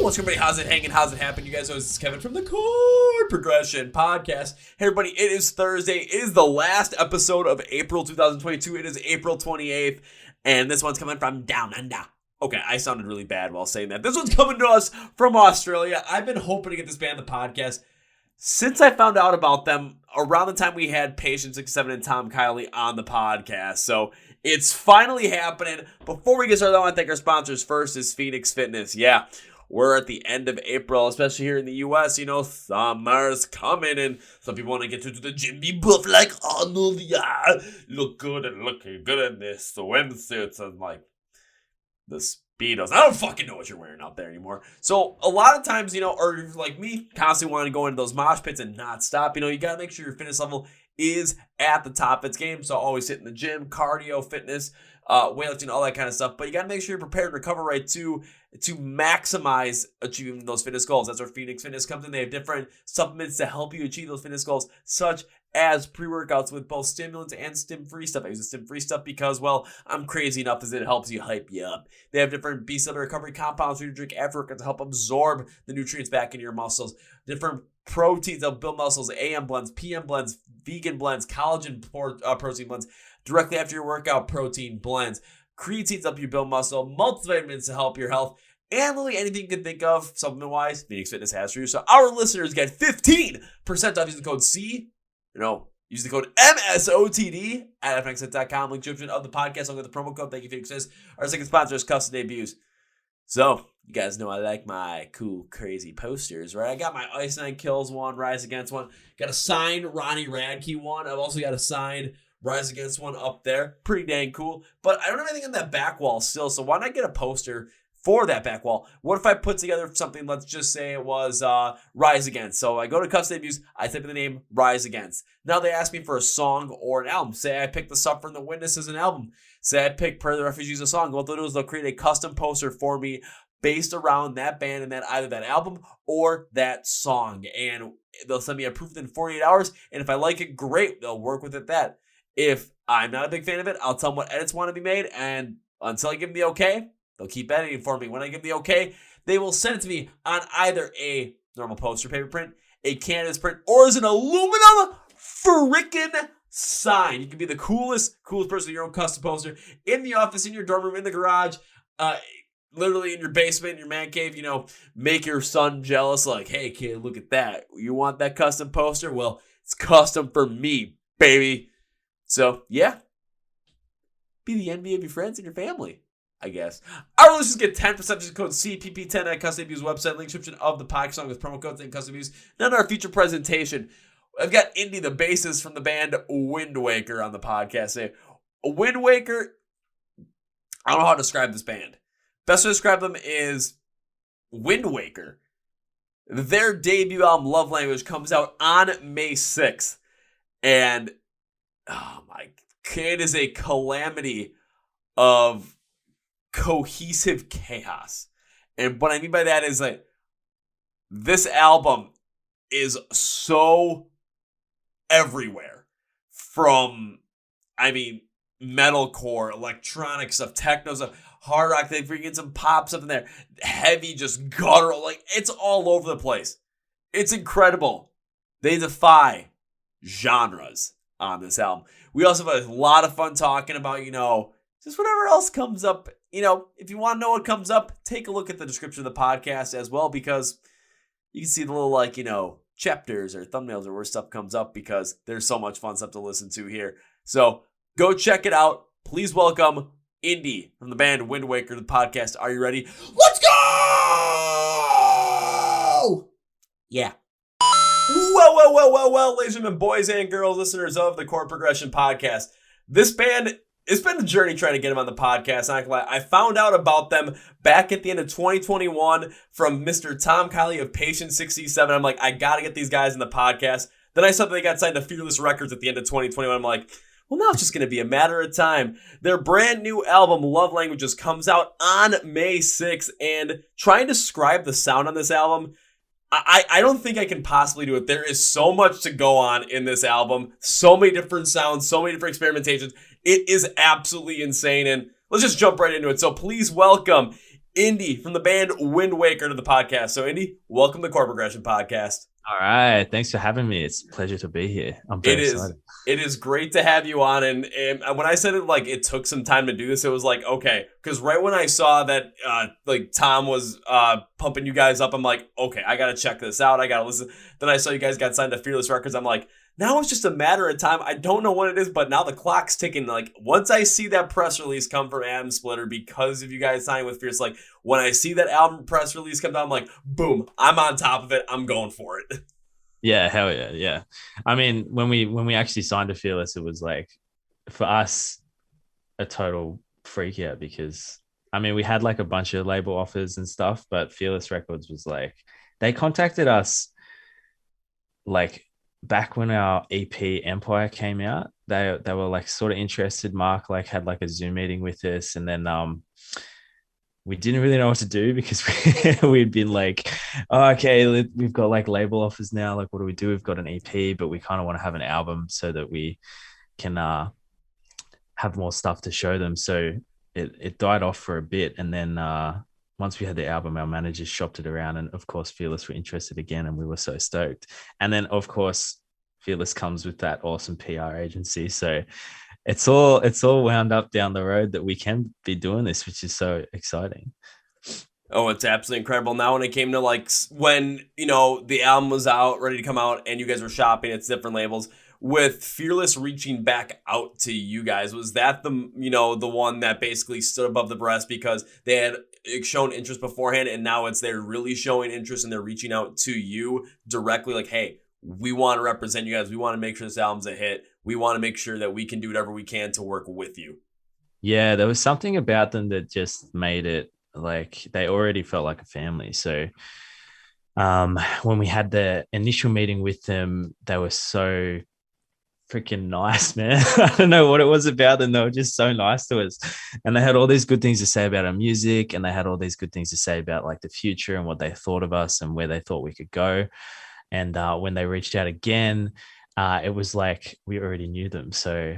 What's everybody? How's it hanging? How's it happening? You guys know this is Kevin from the Chord Progression Podcast. Hey everybody, it is Thursday. It is the last episode of April 2022. It is April 28th, and this one's coming from Down Under. Okay, I sounded really bad while saying that. This one's coming to us from Australia. I've been hoping to get this band on the podcast since I found out about them around the time we had Patient 67 and Tom Kiley on the podcast. So it's finally happening. Before we get started, I want to thank our sponsors. First is Phoenix Fitness. Yeah, we're at the end of April, especially here in the U.S. You know, summer's coming, and some people want to get to the gym, be buff like Arnold. Yeah, look good and looking good in this swimsuits and like the Speedos. I don't fucking know what you're wearing out there anymore. So a lot of times, you know, or like me, constantly wanting to go into those mosh pits and not stop. You know, you got to make sure your fitness level is at the top of its game. So always hitting the gym, cardio, fitness, weightlifting, all that kind of stuff. But you got to make sure you're prepared and recover right to maximize achieving those fitness goals. That's where Phoenix Fitness comes in. They have different supplements to help you achieve those fitness goals, such as pre-workouts with both stimulants and stim-free stuff. I use the stim-free stuff because, well, I'm crazy enough as it helps you hype you up. They have different B-cell recovery compounds for you to drink after workout to help absorb the nutrients back into your muscles. Different proteins that build muscles, AM blends, PM blends, vegan blends, collagen protein blends, directly after your workout protein blends, creatines help you build muscle, multivitamins to help your health, and literally anything you can think of supplement-wise, Phoenix Fitness has for you. So our listeners get 15% off using the code C. Use the code MSOTD at fnxnet.com. Link description of the podcast along with the promo code. Thank you, Phoenix Fitness. Our second sponsor is Custom Debuts. So, you guys know I like my cool, crazy posters, right? I got my Ice Nine Kills one, Rise Against one. Got a signed Ronnie Radke one. I've also got a signed Rise Against one up there. Pretty dang cool. But I don't have anything on that back wall still, so why not get a poster for that back wall? What if I put together something, let's just say it was Rise Against. So I go to Custom Debuts, I type in the name Rise Against. Now they ask me for a song or an album. Say I pick The Suffer and the Witness as an album. Say I pick Prayer of the Refugees a song. What they'll do is they'll create a custom poster for me based around that band and that either that album or that song. And they'll send me a proof within 48 hours. And if I like it, great. They'll work with it that. If I'm not a big fan of it, I'll tell them what edits want to be made. And until I give them the okay, they'll keep editing for me. When I give the okay, they will send it to me on either a normal poster paper print, a canvas print, or as an aluminum frickin' sign. You can be the coolest person in your own custom poster in the office, in your dorm room, in the garage, literally in your basement, in your man cave. You know, make your son jealous. Like, hey kid, look at that. You want that custom poster? Well, it's custom for me, baby. So yeah, be the envy of your friends and your family, I guess. Our listeners get 10% just code CPP10 at Custom Debuts website. Link description of the podcast song with promo codes and Custom Debuts. Now in our feature presentation, I've got Indey, the bassist from the band Windwaker, on the podcast today. Windwaker, I don't know how to describe this band. Best to describe them is Windwaker. Their debut album, Love Language, comes out on May 6th. And, oh my, it is a calamity of cohesive chaos. And what I mean by that is like, this album is so everywhere. From, metalcore, electronic stuff, techno stuff, hard rock, they bring in some pop stuff in there, heavy, just guttural, like it's all over the place. It's incredible. They defy genres on this album. We also have a lot of fun talking about, just whatever else comes up. If you want to know what comes up, take a look at the description of the podcast as well, because you can see the little, chapters or thumbnails or where stuff comes up, because there's so much fun stuff to listen to here. So go check it out. Please welcome Indey from the band Windwaker to the podcast. Are you ready? Let's go! Yeah. Well, ladies and gentlemen, boys and girls, listeners of the Chord Progression Podcast. This band, it's been a journey trying to get them on the podcast. Not gonna lie. I found out about them back at the end of 2021 from Mr. Tom Kiley of Patient 67. I'm like, I gotta get these guys in the podcast. Then I saw that they got signed to Fearless Records at the end of 2021. I'm like, well, now it's just going to be a matter of time. Their brand new album, Love Languages, comes out on May 6th. And trying to describe the sound on this album, I don't think I can possibly do it. There is so much to go on in this album. So many different sounds, so many different experimentations. It is absolutely insane. And let's just jump right into it. So please welcome Indey from the band Windwaker to the podcast. So, Indey, welcome to the Chord Progression Podcast. All right. Thanks for having me. It's a pleasure to be here. I'm It very is. excited. It is great to have you on, and when I said it, like it took some time to do this, it was like okay, because right when I saw that, like Tom was pumping you guys up, I'm like, okay, I gotta check this out, I gotta listen. Then I saw you guys got signed to Fearless Records, I'm like, now it's just a matter of time. I don't know what it is, but now the clock's ticking. Like once I see that press release come from Adam Splitter because of you guys signing with Fierce, like when I see that album press release come down, I'm like, boom, I'm on top of it, I'm going for it. Yeah, hell yeah, yeah. I mean, when we actually signed to Fearless, it was like for us a total freak out because I mean we had like a bunch of label offers and stuff, but Fearless Records was like they contacted us like back when our EP Empire came out. They were like sort of interested. Mark like had like a Zoom meeting with us, and then we didn't really know what to do because we'd been like, oh, okay, we've got like label offers now. Like, what do we do? We've got an EP, but we kind of want to have an album so that we can have more stuff to show them. So it died off for a bit. And then once we had the album, our managers shopped it around. And of course, Fearless were interested again. And we were so stoked. And then, of course, Fearless comes with that awesome PR agency. So it's all wound up down the road that we can be doing this, which is so exciting. Oh, it's absolutely incredible. Now, when it came to like when the album was out, ready to come out, and you guys were shopping, it's different labels. With Fearless reaching back out to you guys, was that the one that basically stood above the rest because they had shown interest beforehand, and now they're really showing interest and they're reaching out to you directly, like, hey, we want to represent you guys. We want to make sure this album's a hit. We want to make sure that we can do whatever we can to work with you. Yeah, there was something about them that just made it like they already felt like a family. So when we had the initial meeting with them, they were so freaking nice, man. I don't know what it was about them. They were just so nice to us. And they had all these good things to say about our music, and they had all these good things to say about like the future and what they thought of us and where they thought we could go. And when they reached out again, it was like we already knew them. So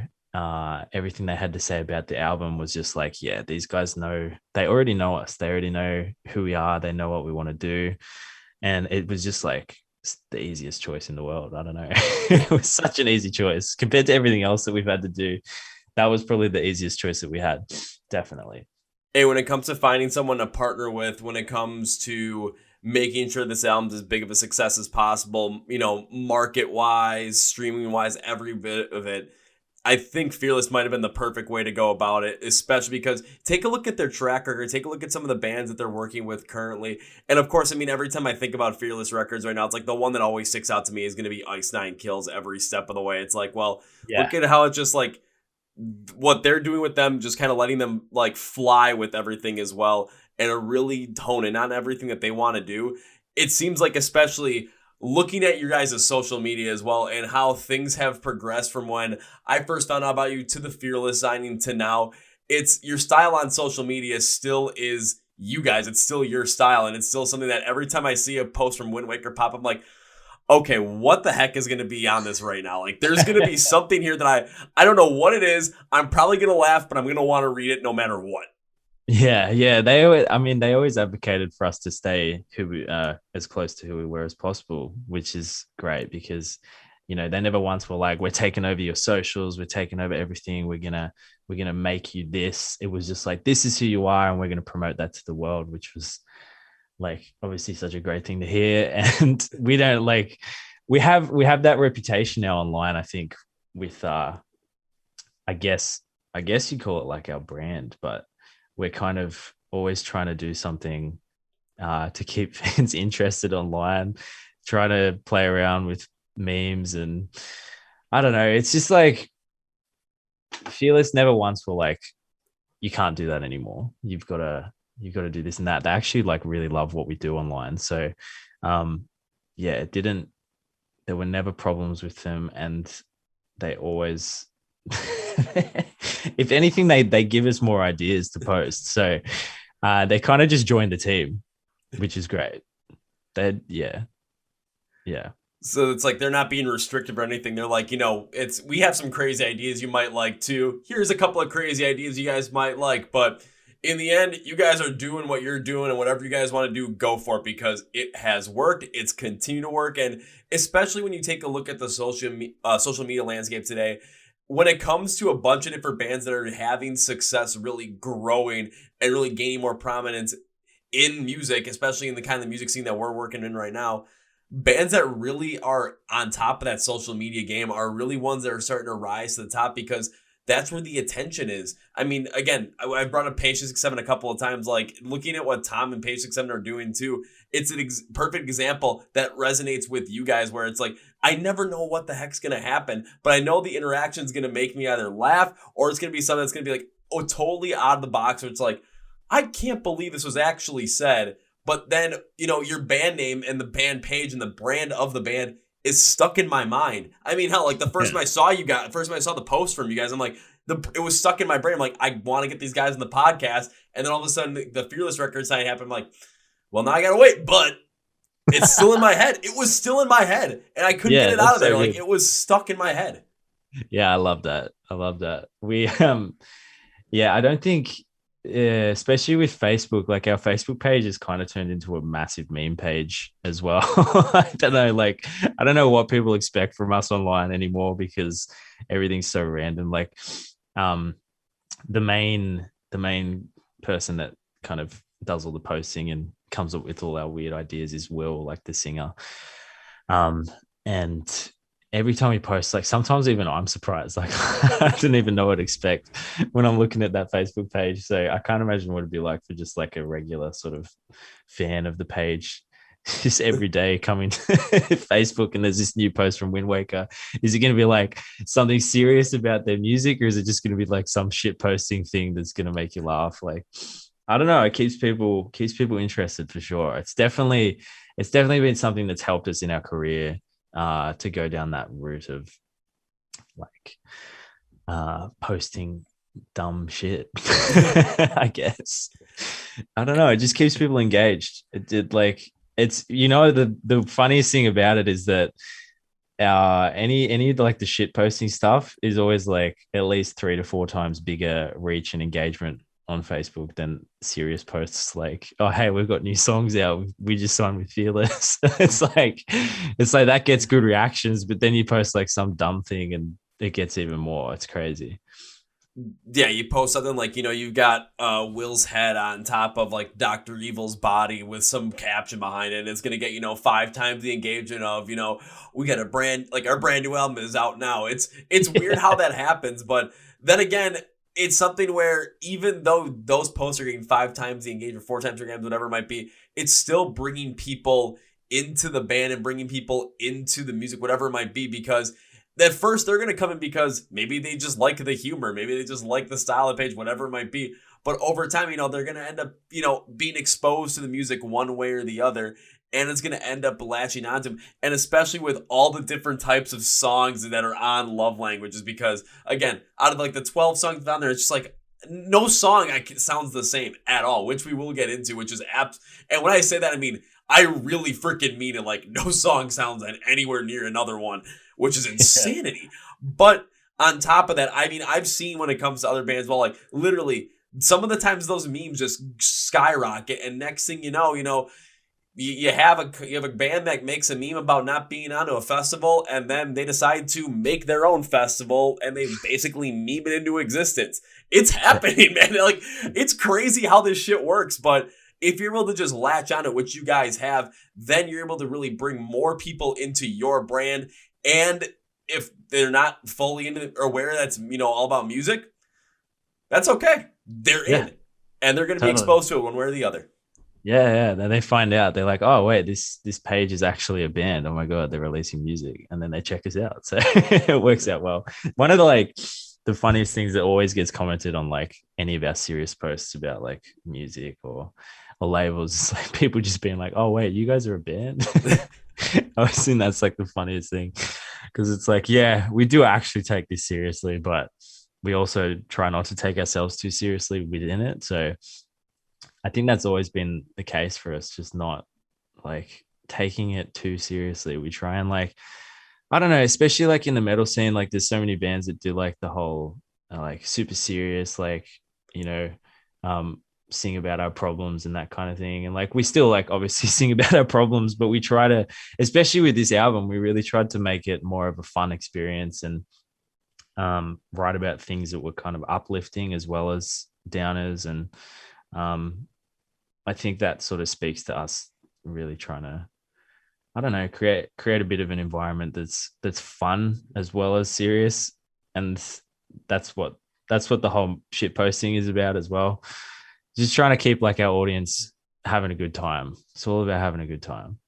everything they had to say about the album was just like, yeah, these guys know, they already know us. They already know who we are. They know what we want to do. And it was just like the easiest choice in the world. I don't know. It was such an easy choice compared to everything else that we've had to do. That was probably the easiest choice that we had. Definitely. Hey, when it comes to finding someone to partner with, when it comes to making sure this album's as big of a success as possible, market wise, streaming wise, every bit of it, I think Fearless might have been the perfect way to go about it, especially because take a look at their track record, take a look at some of the bands that they're working with currently. And of course, I mean, every time I think about Fearless Records right now, it's like the one that always sticks out to me is going to be Ice Nine Kills every step of the way. It's like, well, Yeah. look at how it just like what they're doing with them, just kind of letting them like fly with everything as well, and really hone in on everything that they want to do. It seems like, especially looking at your guys' social media as well and how things have progressed from when I first found out about you to the Fearless signing to now, it's your style on social media still is you guys. It's still your style, and it's still something that every time I see a post from Windwaker pop, I'm like, okay, what the heck is going to be on this right now? Like, there's going to be something here that I don't know what it is. I'm probably going to laugh, but I'm going to want to read it no matter what. Yeah. They always advocated for us to stay as close to who we were as possible, which is great because, they never once were like, we're taking over your socials, we're taking over everything, we're gonna make you this. It was just like, this is who you are, and we're gonna promote that to the world, which was like obviously such a great thing to hear. And we don't like we have that reputation now online, I think, with I guess you call it like our brand, but we're kind of always trying to do something to keep fans interested online, trying to play around with memes. And I don't know, it's just like Fearless never once were like, you can't do that anymore. You've got to do this and that. They actually like really love what we do online. So yeah, there were never problems with them, and they always if anything, they give us more ideas to post. So they kind of just joined the team, which is great. Yeah. So it's like they're not being restrictive or anything. They're like, we have some crazy ideas you might like too. Here's a couple of crazy ideas you guys might like, but in the end, you guys are doing what you're doing, and whatever you guys want to do, go for it, because it has worked. It's continued to work, and especially when you take a look at the social media landscape today, when it comes to a bunch of different bands that are having success, really growing and really gaining more prominence in music, especially in the kind of music scene that we're working in right now, bands that really are on top of that social media game are really ones that are starting to rise to the top, because that's where the attention is. I mean, again, I brought up Page 667 a couple of times, like looking at what Tom and Page 67 are doing too. It's an perfect example that resonates with you guys, where it's like, I never know what the heck's going to happen, but I know the interaction is going to make me either laugh, or it's going to be something that's going to be like, oh, totally out of the box, where it's like, I can't believe this was actually said. But then, your band name and the band page and the brand of the band is stuck in my mind. I mean, hell, like the first time I saw the post from you guys, I'm like, it was stuck in my brain. I'm like, I want to get these guys on the podcast. And then all of a sudden the Fearless record sign happened. I'm like, well, now I got to wait, but it's still in my head. It was still in my head, and I couldn't get it out of there. Like, it was stuck in my head. Yeah, I love that. We, I don't think, especially with Facebook, like our Facebook page is kind of turned into a massive meme page as well. I don't know what people expect from us online anymore, because everything's so random. Like, the main person that kind of does all the posting and comes up with all our weird ideas is Will, like the singer. And every time we post, like sometimes even I'm surprised. Like I didn't even know what to expect when I'm looking at that Facebook page. So I can't imagine what it'd be like for just like a regular sort of fan of the page, just every day coming to Facebook and there's this new post from Windwaker. Is it going to be like something serious about their music, or is it just going to be like some shit posting thing that's going to make you laugh? Like, I don't know. It keeps people interested for sure. It's definitely been something that's helped us in our career, to go down that route of like posting dumb shit. I guess. I don't know. It just keeps people engaged. It did, like, it's, the funniest thing about it is that any like the shit posting stuff is always like at least 3 to 4 times bigger reach and engagement on Facebook than serious posts like, oh, hey, we've got new songs out, we just signed with Fearless. it's like that gets good reactions, but then you post like some dumb thing and it gets even more. It's crazy. Yeah, you post something like, you've got Will's head on top of like Dr. Evil's body with some caption behind it, and it's gonna get 5 times the engagement of, we got our brand new album is out now. It's weird how that happens, but then again, it's something where even though those posts are getting 5 times the engagement, 4 times the engagement, whatever it might be, it's still bringing people into the band and bringing people into the music, whatever it might be, because at first they're going to come in because maybe they just like the humor, maybe they just like the style of page, whatever it might be. But over time, they're going to end up, being exposed to the music one way or the other. And it's going to end up latching onto them. And especially with all the different types of songs that are on Love Languages, because again, out of like the 12 songs down there, it's just like no song sounds the same at all, which we will get into, which is and when I say that, I mean, I really freaking mean it. Like, no song sounds anywhere near another one, which is insanity. But on top of that, I mean, I've seen when it comes to other bands, well, like literally some of the times those memes just skyrocket, and next thing you know, you have a band that makes a meme about not being onto a festival, and then they decide to make their own festival, and they basically meme it into existence. It's happening, man. Like, it's crazy how this shit works, but if you're able to just latch on it, which you guys have, then you're able to really bring more people into your brand. And if they're not fully into or aware that's, all about music, that's okay. They're in, and they're going to be exposed to it one way or the other. Yeah. Then they find out, they're like, oh wait, this page is actually a band. Oh my God, they're releasing music. And then they check us out. So it works out well. One of the funniest things that always gets commented on like any of our serious posts about like music or labels is like people just being like, oh wait, you guys are a band. I always think that's like the funniest thing, because it's like, yeah, we do actually take this seriously, but we also try not to take ourselves too seriously within it. So I think that's always been the case for us, just not like taking it too seriously. We try and like, I don't know, especially like in the metal scene, like there's so many bands that do like the whole like super serious, like, sing about our problems and that kind of thing. And like we still like obviously sing about our problems, but we try to, especially with this album, we really tried to make it more of a fun experience and write about things that were kind of uplifting as well as downers. And I think that sort of speaks to us really trying to, I don't know, create a bit of an environment that's fun as well as serious. And that's what the whole shit posting is about as well. Just trying to keep like our audience having a good time. It's all about having a good time.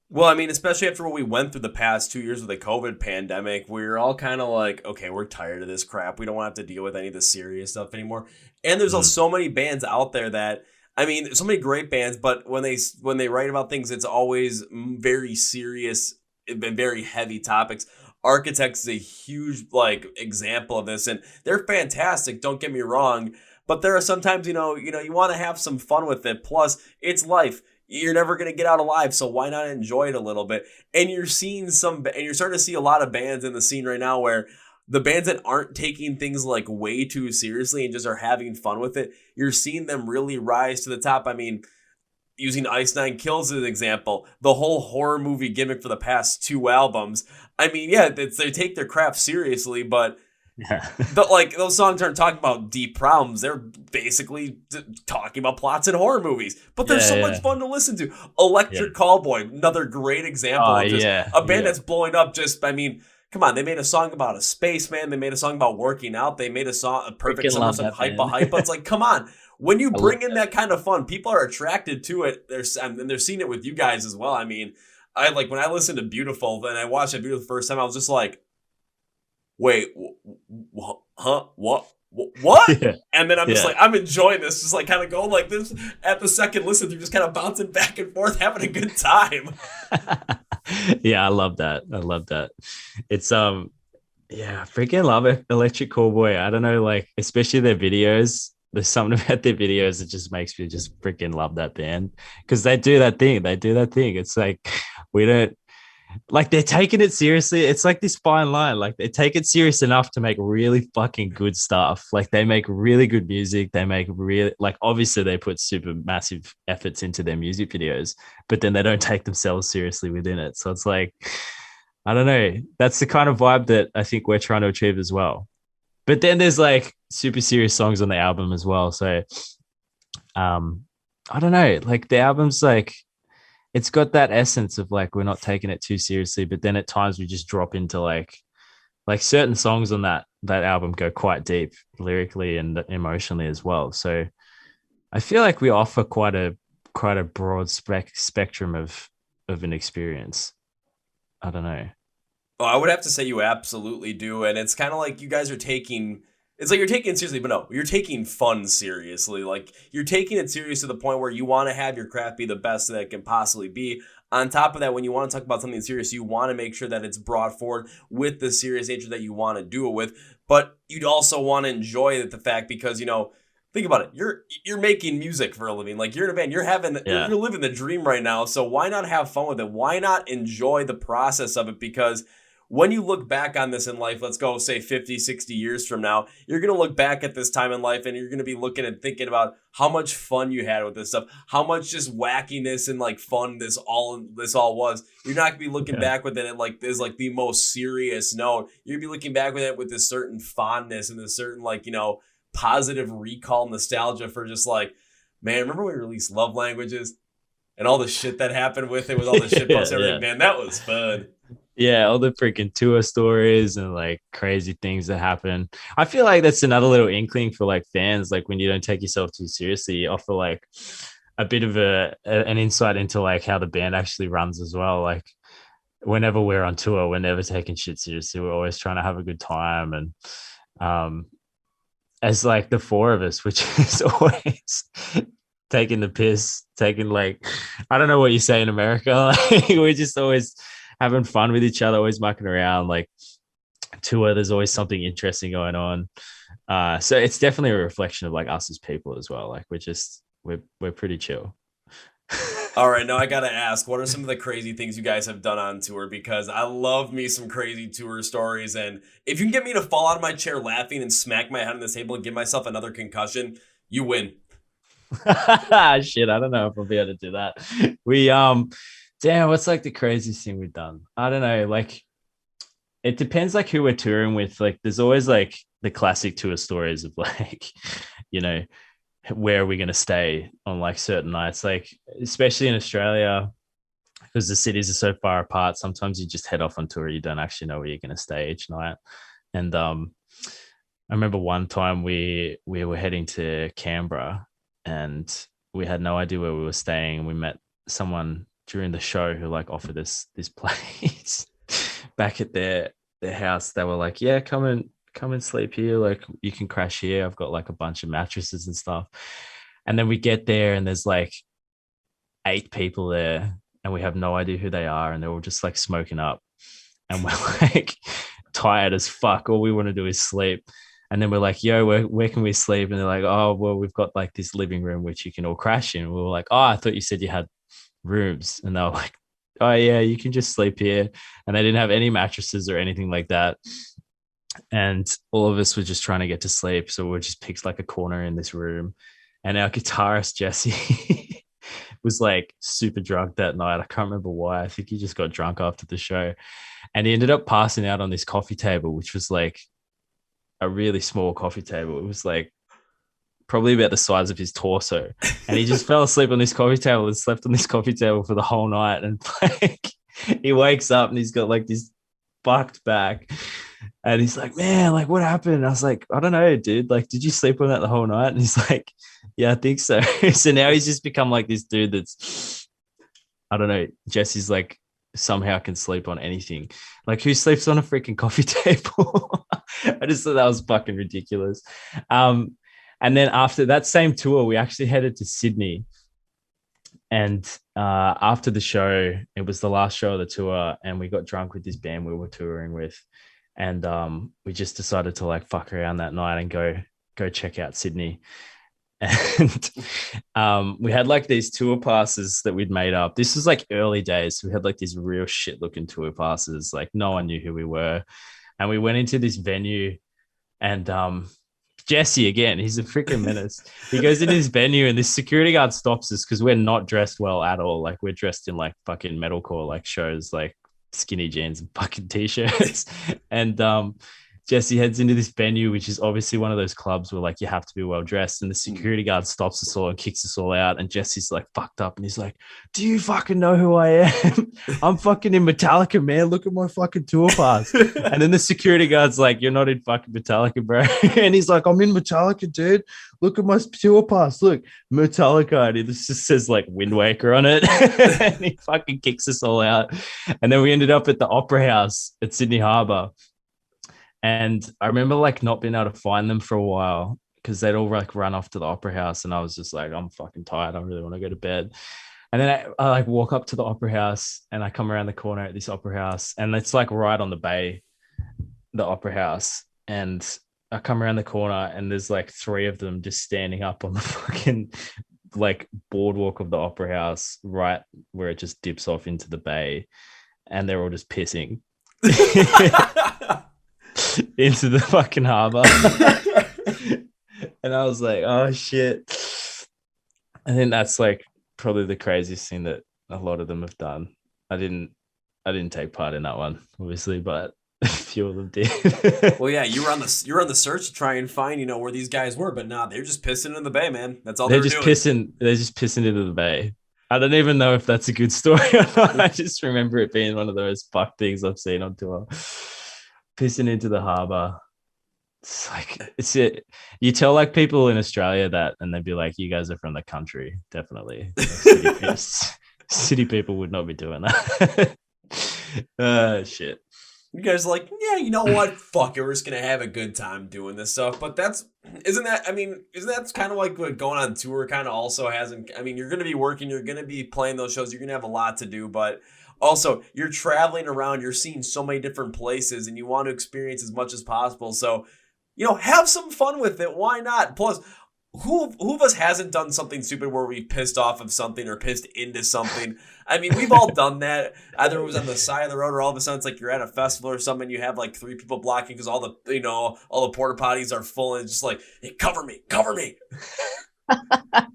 Well, I mean, especially after what we went through the past 2 years with the COVID pandemic, we were all kind of like, okay, we're tired of this crap. We don't want to have to deal with any of the serious stuff anymore. And there's also so many bands out there that, I mean, so many great bands, but when they write about things, it's always very serious and very heavy topics. Architects is a huge like example of this, and they're fantastic. Don't get me wrong, but there are sometimes you want to have some fun with it. Plus, it's life. You're never going to get out alive, so why not enjoy it a little bit? And you're starting to see a lot of bands in the scene right now where the bands that aren't taking things like way too seriously and just are having fun with it, you're seeing them really rise to the top. I mean, using Ice Nine Kills as an example, the whole horror movie gimmick for the past 2 albums. I mean, yeah, they take their craft seriously, but Yeah. those songs aren't talking about deep problems. They're basically talking about plots in horror movies. But they're so much fun to listen to. Electric Callboy, another great example of just a band that's blowing up. Just, I mean, come on, they made a song about a spaceman. They made a song about working out. They made a perfect song with hype. It's like, come on. When you bring in that kind of fun, people are attracted to it. And they're seeing it with you guys as well. I mean, when I listened to Beautiful, and I watched it Beautiful the first time, I was just like, wait, huh? What? Yeah. And then I'm just like, I'm enjoying this. Just like kind of going like this at the second listen through, just kind of bouncing back and forth, having a good time. Yeah, I love that. It's freaking love it. Electric Callboy. I don't know, like especially their videos. There's something about their videos that just makes me just freaking love that band because they do that thing. It's like we don't like they're taking it seriously. It's like this fine line. Like they take it serious enough to make really fucking good stuff. Like they make really good music. They make really like obviously they put super massive efforts into their music videos, but then they don't take themselves seriously within it. So it's like I don't know. That's the kind of vibe that I think we're trying to achieve as well. But then there's like super serious songs on the album as well. So I don't know. Like the album's like it's got that essence of like we're not taking it too seriously, but then at times we just drop into like certain songs on that album go quite deep lyrically and emotionally as well. So I feel like we offer quite a broad spectrum of an experience. I don't know. Oh, I would have to say you absolutely do. And it's kind of like you guys are taking, it's like you're taking it seriously, but no, you're taking fun seriously. Like you're taking it serious to the point where you want to have your craft be the best that it can possibly be. On top of that, when you want to talk about something serious, you want to make sure that it's brought forward with the serious nature that you want to do it with. But you'd also want to enjoy the fact because, think about it. You're making music for a living. Like you're in a band. You're living the dream right now. So why not have fun with it? Why not enjoy the process of it? Because when you look back on this in life, let's go say 50, 60 years from now, you're going to look back at this time in life and you're going to be looking and thinking about how much fun you had with this stuff, how much just wackiness and like fun this all was. You're not going to be looking back with it like this, like the most serious note. You're going to be looking back with it with this certain fondness and this certain positive recall nostalgia for just like, man, remember when we released Love Languages and all the shit that happened with it, with all the shit posts, everything, man, that was fun. Yeah, all the freaking tour stories and like crazy things that happen. I feel like that's another little inkling for like fans. Like when you don't take yourself too seriously, you offer like a bit of an insight into like how the band actually runs as well. Like whenever we're on tour, we're never taking shit seriously. We're always trying to have a good time. And as like the four of us, which is always taking the piss, taking like, I don't know what you say in America. Like, we're just always having fun with each other, always mucking around. Like tour, there's always something interesting going on. So it's definitely a reflection of like us as people as well. Like we're pretty chill. All right, now I gotta ask, what are some of the crazy things you guys have done on tour? Because I love me some crazy tour stories, and if you can get me to fall out of my chair laughing and smack my head on the table and give myself another concussion, you win. Shit, I don't know if I'll be able to do that. We damn, what's like the craziest thing we've done? I don't know, like it depends like who we're touring with. Like there's always like the classic tour stories of like, you know, where are we going to stay on like certain nights, like especially in Australia because the cities are so far apart. Sometimes you just head off on tour, you don't actually know where you're going to stay each night. And I remember one time we were heading to Canberra and we had no idea where we were staying. We met someone during the show who like offered us this place back at their house. They were like, yeah, come and sleep here, like you can crash here, I've got like a bunch of mattresses and stuff. And then we get there and there's like 8 people there and we have no idea who they are and they're all just like smoking up and we're like tired as fuck, all we want to do is sleep. And then we're like, yo, where can we sleep? And they're like, oh well, we've got like this living room which you can all crash in. We were like, oh, I thought you said you had rooms. And they were like, oh yeah, you can just sleep here. And they didn't have any mattresses or anything like that. And all of us were just trying to get to sleep, so we just picked like a corner in this room. And our guitarist Jesse was like super drunk that night. I can't remember why. I think he just got drunk after the show, and he ended up passing out on this coffee table, which was like a really small coffee table. It was like probably about the size of his torso, and he just fell asleep on this coffee table and slept on this coffee table for the whole night. And like he wakes up and he's got like this fucked back. And he's like, man, like what happened? And I was like, I don't know, dude. Like, did you sleep on that the whole night? And he's like, yeah, I think so. So now he's just become like this dude that's, I don't know, Jesse's like somehow can sleep on anything. Like who sleeps on a freaking coffee table? I just thought that was fucking ridiculous. And then after that same tour, we actually headed to Sydney. And after the show, it was the last show of the tour, and we got drunk with this band we were touring with. And we just decided to like fuck around that night and go check out Sydney. And we had like these tour passes that we'd made up. This was like early days. So we had like these real shit looking tour passes. Like no one knew who we were. And we went into this venue and Jesse, again, he's a freaking menace. He goes into this venue and this security guard stops us because we're not dressed well at all. Like we're dressed in like fucking metalcore like shows, like skinny jeans and fucking t-shirts. And Jesse heads into this venue, which is obviously one of those clubs where like you have to be well dressed, and the security guard stops us all and kicks us all out. And Jesse's like fucked up and he's like, do you fucking know who I am? I'm fucking in Metallica, man. Look at my fucking tour pass. And then the security guard's like, you're not in fucking Metallica, bro. And he's like, I'm in Metallica, dude. Look at my tour pass. Look, Metallica. And it just says like Windwaker on it. And he fucking kicks us all out. And then we ended up at the Opera House at Sydney Harbour. And I remember like not being able to find them for a while because they'd all like run off to the Opera House. And I was just like, I'm fucking tired. I really want to go to bed. And then I like walk up to the Opera House and I come around the corner at this Opera House. And it's like right on the bay, the Opera House. And I come around the corner and there's like 3 of them just standing up on the fucking like boardwalk of the Opera House, right where it just dips off into the bay. And they're all just pissing into the fucking harbor. And I was like, oh shit. I think that's like probably the craziest thing that a lot of them have done. I didn't take part in that one, obviously, but a few of them did. Well, yeah, you were on the search to try and find, where these guys were, but nah, they're just pissing in the bay, man. That's all they're just doing. They're just pissing into the bay. I don't even know if that's a good story or not. I just remember it being one of those fuck things I've seen on tour. Pissing into the harbor. It's like you tell like people in Australia that and they'd be like, you guys are from the country. Definitely. Like, city people would not be doing that. Shit. You guys are like, yeah, you know what? Fuck it, we're just gonna have a good time doing this stuff. But isn't that kind of like what going on tour kind of also hasn't? I mean, you're gonna be working, you're gonna be playing those shows, you're gonna have a lot to do, but also you're traveling around, you're seeing so many different places, and you want to experience as much as possible. So, have some fun with it. Why not? Plus, who of us hasn't done something stupid where we pissed off of something or pissed into something? I mean, we've all done that. Either it was on the side of the road or all of a sudden it's like you're at a festival or something. You have like 3 people blocking because all the porta potties are full and it's just like, hey, cover me.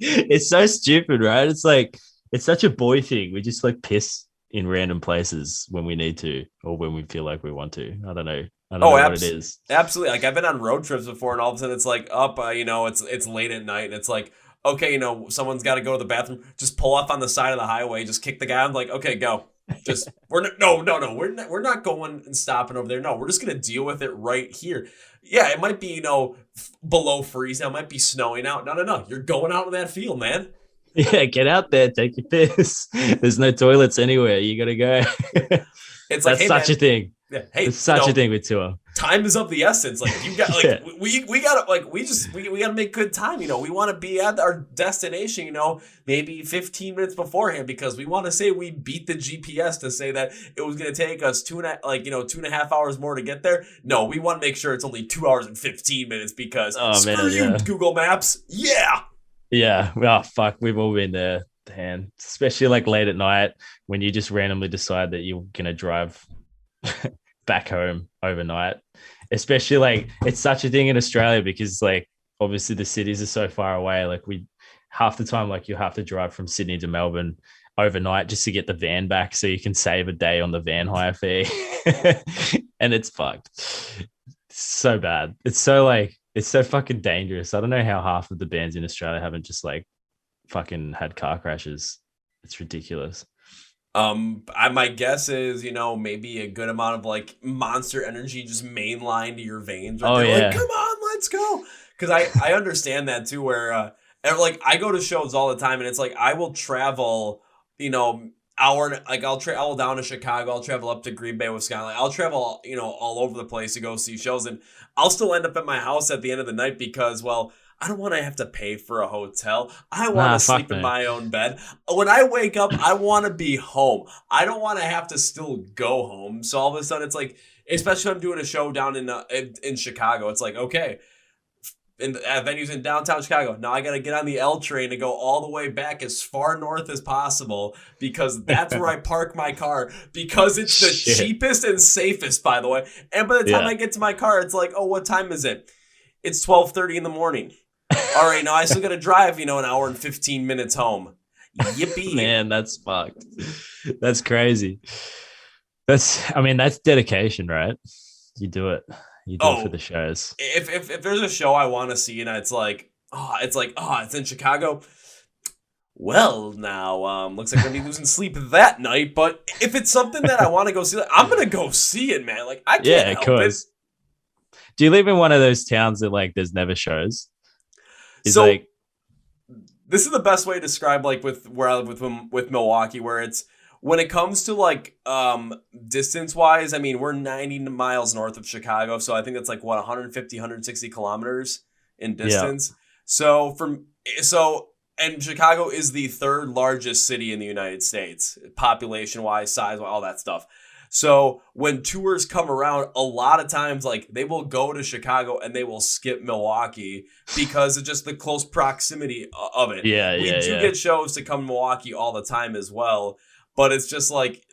It's so stupid, right? It's like it's such a boy thing. We just like piss in random places when we need to or when we feel like we want to. I don't know. I don't Oh, know what it is. absolutely. Like I've been on road trips before, and all of a sudden it's like up, it's late at night, and it's like, okay, someone's got to go to the bathroom. Just pull off on the side of the highway, just kick the guy. I'm like, okay, go. Just no, we're not going and stopping over there. No, we're just gonna deal with it right here. Yeah, it might be below freezing. It might be snowing out. No. You're going out in that field, man. Yeah, get out there, take your piss. There's no toilets anywhere. You gotta go. It's like, That's hey, such man, a thing. yeah, hey, It's such a thing with tour. time is of the essence. Like you got like Yeah. we gotta like we gotta make good time. We want to be at our destination, maybe 15 minutes beforehand, because we want to say we beat the GPS to say that it was gonna take us 2.5 hours more to get there. No, we want to make sure it's only 2 hours and 15 minutes because screw you, yeah. Google Maps. Yeah. Yeah. Oh fuck, we've all been there, man. Especially like late at night when you just randomly decide that you're gonna drive back home overnight. Especially like it's such a thing in Australia because like obviously the cities are so far away. Like we half the time like you have to drive from Sydney to Melbourne overnight just to get the van back so you can save a day on the van hire fee. And it's fucked. It's so bad. It's so fucking dangerous. I don't know how half of the bands in Australia haven't just like fucking had car crashes. It's ridiculous. My guess is, maybe a good amount of like Monster Energy just mainline to your veins. Right Oh there. yeah. Like, come on, let's go. Because I understand that too. Where and like I go to shows all the time, and it's like I will travel, I'll travel down to Chicago. I'll travel up to Green Bay, Wisconsin. Like, I'll travel, all over the place to go see shows, and I'll still end up at my house at the end of the night because, well, I don't want to have to pay for a hotel. I want to sleep in my own bed. When I wake up, I want to be home. I don't want to have to still go home. So all of a sudden, it's like, especially when I'm doing a show down in Chicago, it's like, okay, in venues in downtown Chicago, now I got to get on the L train to go all the way back as far north as possible because that's where I park my car because it's the cheapest and safest, by the way. And by the time I get to my car, it's like, oh, what time is it? It's 12:30 in the morning. All right, now I still got to drive, an hour and 15 minutes home. Yippee. Man, that's fucked. That's crazy. That's dedication, right? You do it. You do it for the shows. If there's a show I want to see and it's in Chicago. Well, now looks like I'm gonna be losing sleep that night. But if it's something that I want to go see, I'm gonna go see it, man. Like I can't help it. Do you live in one of those towns that like there's never shows? This is the best way to describe like with where I live with Milwaukee, where it's when it comes to like distance wise, I mean, we're 90 miles north of Chicago, so I think that's like 150, 160 kilometers in distance. Yeah. And Chicago is the third largest city in the United States, population wise, size, all that stuff. So when tours come around, a lot of times, like they will go to Chicago and they will skip Milwaukee because of just the close proximity of it. Yeah, we do get shows to come to Milwaukee all the time as well, but it's just like,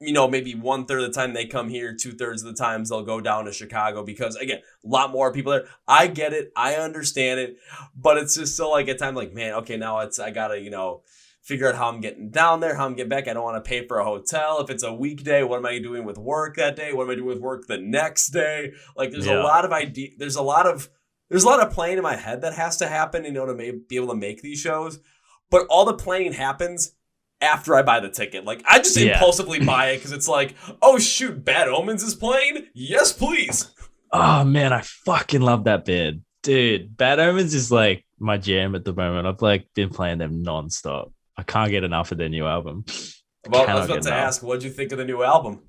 maybe 1/3 of the time they come here, 2/3 of the times they'll go down to Chicago because again, a lot more people there. I get it, I understand it, but it's just still like at times like, man, okay, now I gotta figure out how I'm getting down there, how I'm getting back. I don't want to pay for a hotel. If it's a weekday, what am I doing with work that day? What am I doing with work the next day? Like there's a lot of there's a lot of planning in my head that has to happen, to be able to make these shows. But all the planning happens after I buy the ticket. Like I just impulsively buy it because it's like, oh shoot, Bad Omens is playing? Yes, please. Oh man, I fucking love that band. Dude, Bad Omens is like my jam at the moment. I've like been playing them nonstop. I can't get enough of their new album. Well, I was about to ask, what'd you think of the new album?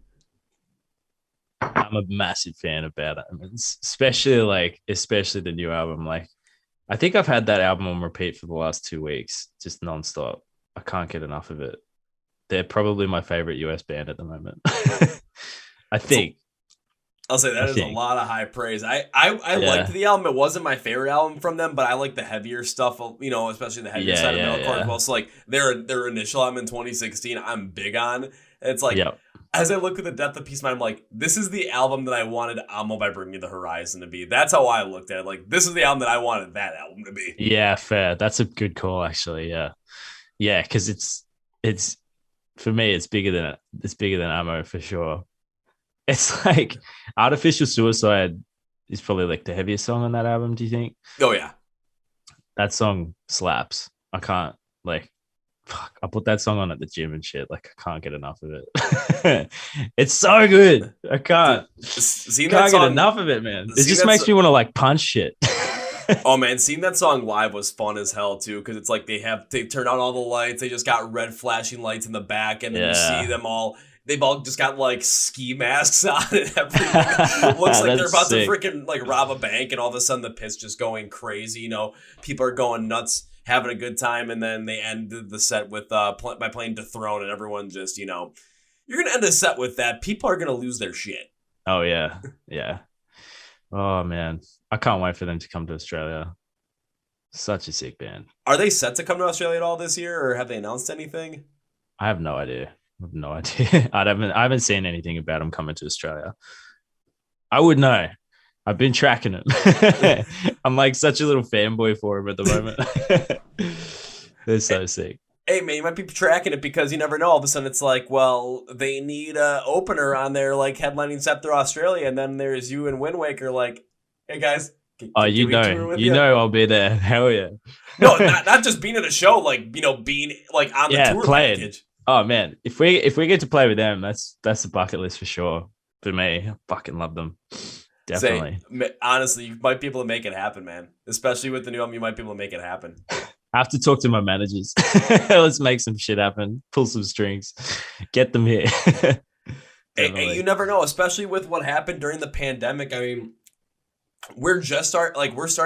I'm a massive fan of Bad Omens, especially the new album. Like, I think I've had that album on repeat for the last 2 weeks, just nonstop. I can't get enough of it. They're probably my favorite US band at the moment. I think. I'll say that is a lot of high praise. I liked the album. It wasn't my favorite album from them, but I like the heavier stuff, especially the heavier side of metalcore as well. So like their initial album in 2016, I'm big on. And it's like as I look at the depth of Peace of Mind, I'm like, this is the album that I wanted Amo by Bring Me the Horizon to be. That's how I looked at it. Like, this is the album that I wanted that album to be. Yeah, fair. That's a good call, actually. Yeah, yeah, because it's for me, it's bigger than Ammo for sure. It's like Artificial Suicide is probably like the heaviest song on that album. Do you think? Oh, yeah. That song slaps. I can't like. Fuck, I put that song on at the gym and shit. Like I can't get enough of it. It's so good. I can't get enough of it, man. It just makes me want to like punch shit. Oh man, seeing that song live was fun as hell too, because it's like they turned on all the lights. They just got red flashing lights in the back, and then you see them all. They've all just got like ski masks on and everything. Looks like they're about to freaking like rob a bank, and all of a sudden the pit's just going crazy. You know, people are going nuts, having a good time, and then they ended the set with by playing Dethrone, and everyone just, you know, you're gonna end a set with that. People are gonna lose their shit. Oh yeah, yeah. Oh man, I can't wait for them to come to Australia. Such a sick band. Are they set to come to Australia at all this year, or have they announced anything? I have no idea. I haven't seen anything about them coming to Australia. I would know. I've been tracking them. I'm like such a little fanboy for them at the moment. They're so sick. Hey man, you might be tracking it because you never know. All of a sudden, it's like, well, they need a opener on their like headlining set through Australia, and then there's you and Windwaker. Like, hey guys, you know, I'll be there. Hell yeah! No, not just being at a show, like being like on the tour package. Oh man, if we get to play with them, that's a bucket list for sure. For me, I fucking love them. Definitely. Honestly, you might be able to make it happen, man. Especially with the new album, you might be able to make it happen. I have to talk to my managers. Let's make some shit happen. Pull some strings. Get them here. And you never know, especially with what happened during the pandemic. I mean, we're starting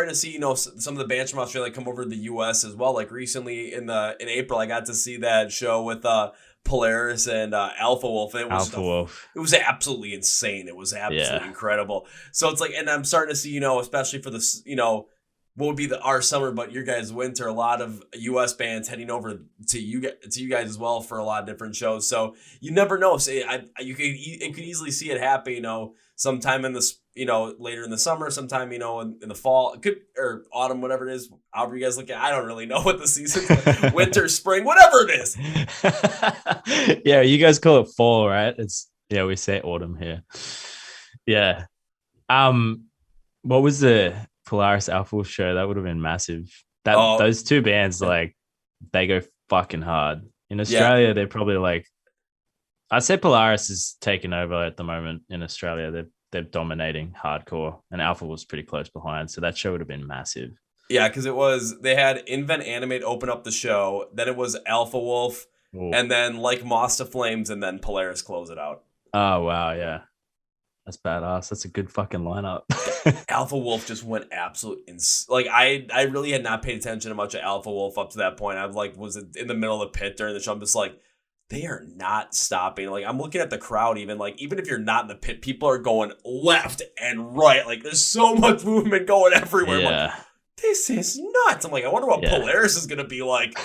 to see, some of the bands from Australia come over to the US as well. Like recently in April, I got to see that show with Polaris and Alpha Wolf. It was absolutely insane. It was absolutely incredible. So it's like, and I'm starting to see, especially for this, what would be our summer, but your guys' winter, a lot of US bands heading over to you guys as well for a lot of different shows. So you never know. So you could easily see it happen, sometime in this, later in the summer, sometime, in the fall, or autumn, whatever it is, however you guys look at it. I don't really know what the season is. Winter, spring, whatever it is. Yeah, you guys call it fall, right? We say autumn here. Yeah. What was the Polaris Alpha Wolf show? That would have been massive. Those two bands, like, they go fucking hard. In Australia, they're probably like, I'd say Polaris is taking over at the moment in Australia. They're dominating hardcore, and Alpha was pretty close behind. So that show would have been massive. Yeah, because they had Invent Animate open up the show, then it was Alpha Wolf, and then like Moss to Flames, and then Polaris close it out. Oh wow, yeah. That's badass. That's a good fucking lineup. Alpha Wolf just went absolute like I really had not paid attention to much of Alpha Wolf up to that point. I was in the middle of the pit during the show. I'm just like, they are not stopping. Like, I'm looking at the crowd, even if you're not in the pit, people are going left and right. Like, there's so much movement going everywhere. Yeah. I'm like, this is nuts. I'm like, I wonder what Polaris is gonna be like.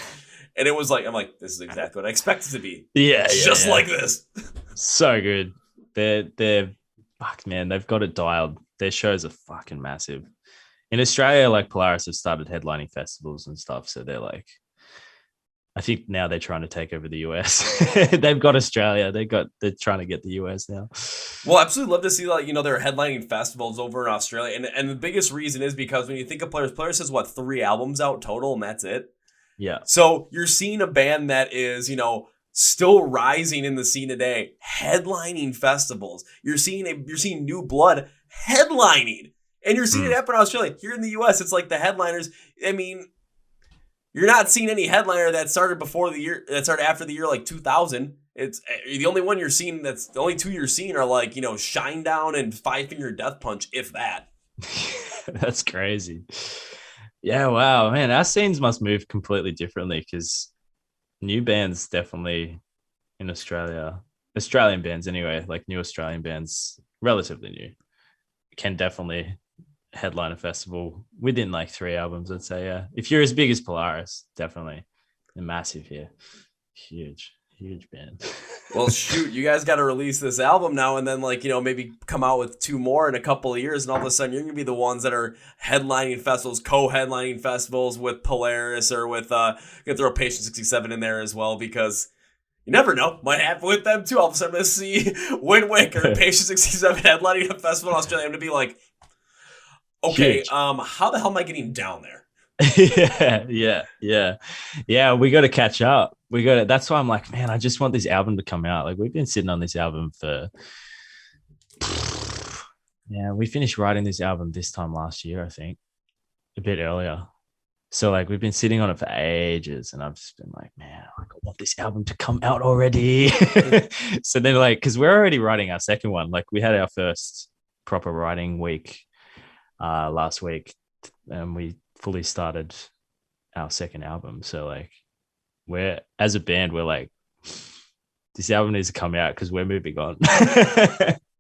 And it was like, I'm like, this is exactly what I expect it to be. Yeah, just like this. So good. They're fuck, man. They've got it dialed. Their shows are fucking massive. In Australia, like, Polaris have started headlining festivals and stuff, so they're like, I think now they're trying to take over the US. They've got Australia. They're trying to get the US now. Well, absolutely love to see, like, they're headlining festivals over in Australia. And the biggest reason is because when you think of Polaris has 3 albums out total, and that's it. Yeah. So you're seeing a band that is, still rising in the scene today, headlining festivals. You're seeing New Blood headlining. And you're seeing it happen in Australia. Here in the US, it's like the headliners, I mean, you're not seeing any headliner that started after the year like 2000. It's the only one you're seeing. The only 2 you're seeing are like, Shinedown and Five Finger Death Punch, if that. That's crazy. Yeah, wow, man. Our scenes must move completely differently because new bands definitely in Australia, Australian bands anyway, like new Australian bands, relatively new, can definitely headline a festival within like 3 albums, I'd say. Yeah, if you're as big as Polaris, definitely. They're massive here. Huge band. Well, shoot, you guys got to release this album now and then, like, maybe come out with 2 more in a couple of years, and all of a sudden you're going to be the ones that are headlining festivals, co-headlining festivals with Polaris or with, you can throw Patient 67 in there as well, because you never know. Might happen with them too. All of a sudden I'm going to see Windwaker and Patient 67 headlining a festival in Australia. I'm going to be like, okay, Huge. how the hell am I getting down there? Yeah. We got to catch up. That's why I'm like, man, I just want this album to come out. Like, we've been sitting on this album for, we finished writing this album this time last year, I think, a bit earlier. So like, we've been sitting on it for ages, and I've just been like, man, I want this album to come out already. So then, like, because we're already writing our second one. Like, we had our first proper writing week last week, and we fully started our second album. So like, we're, as a band, we're like, this album needs to come out because we're moving on.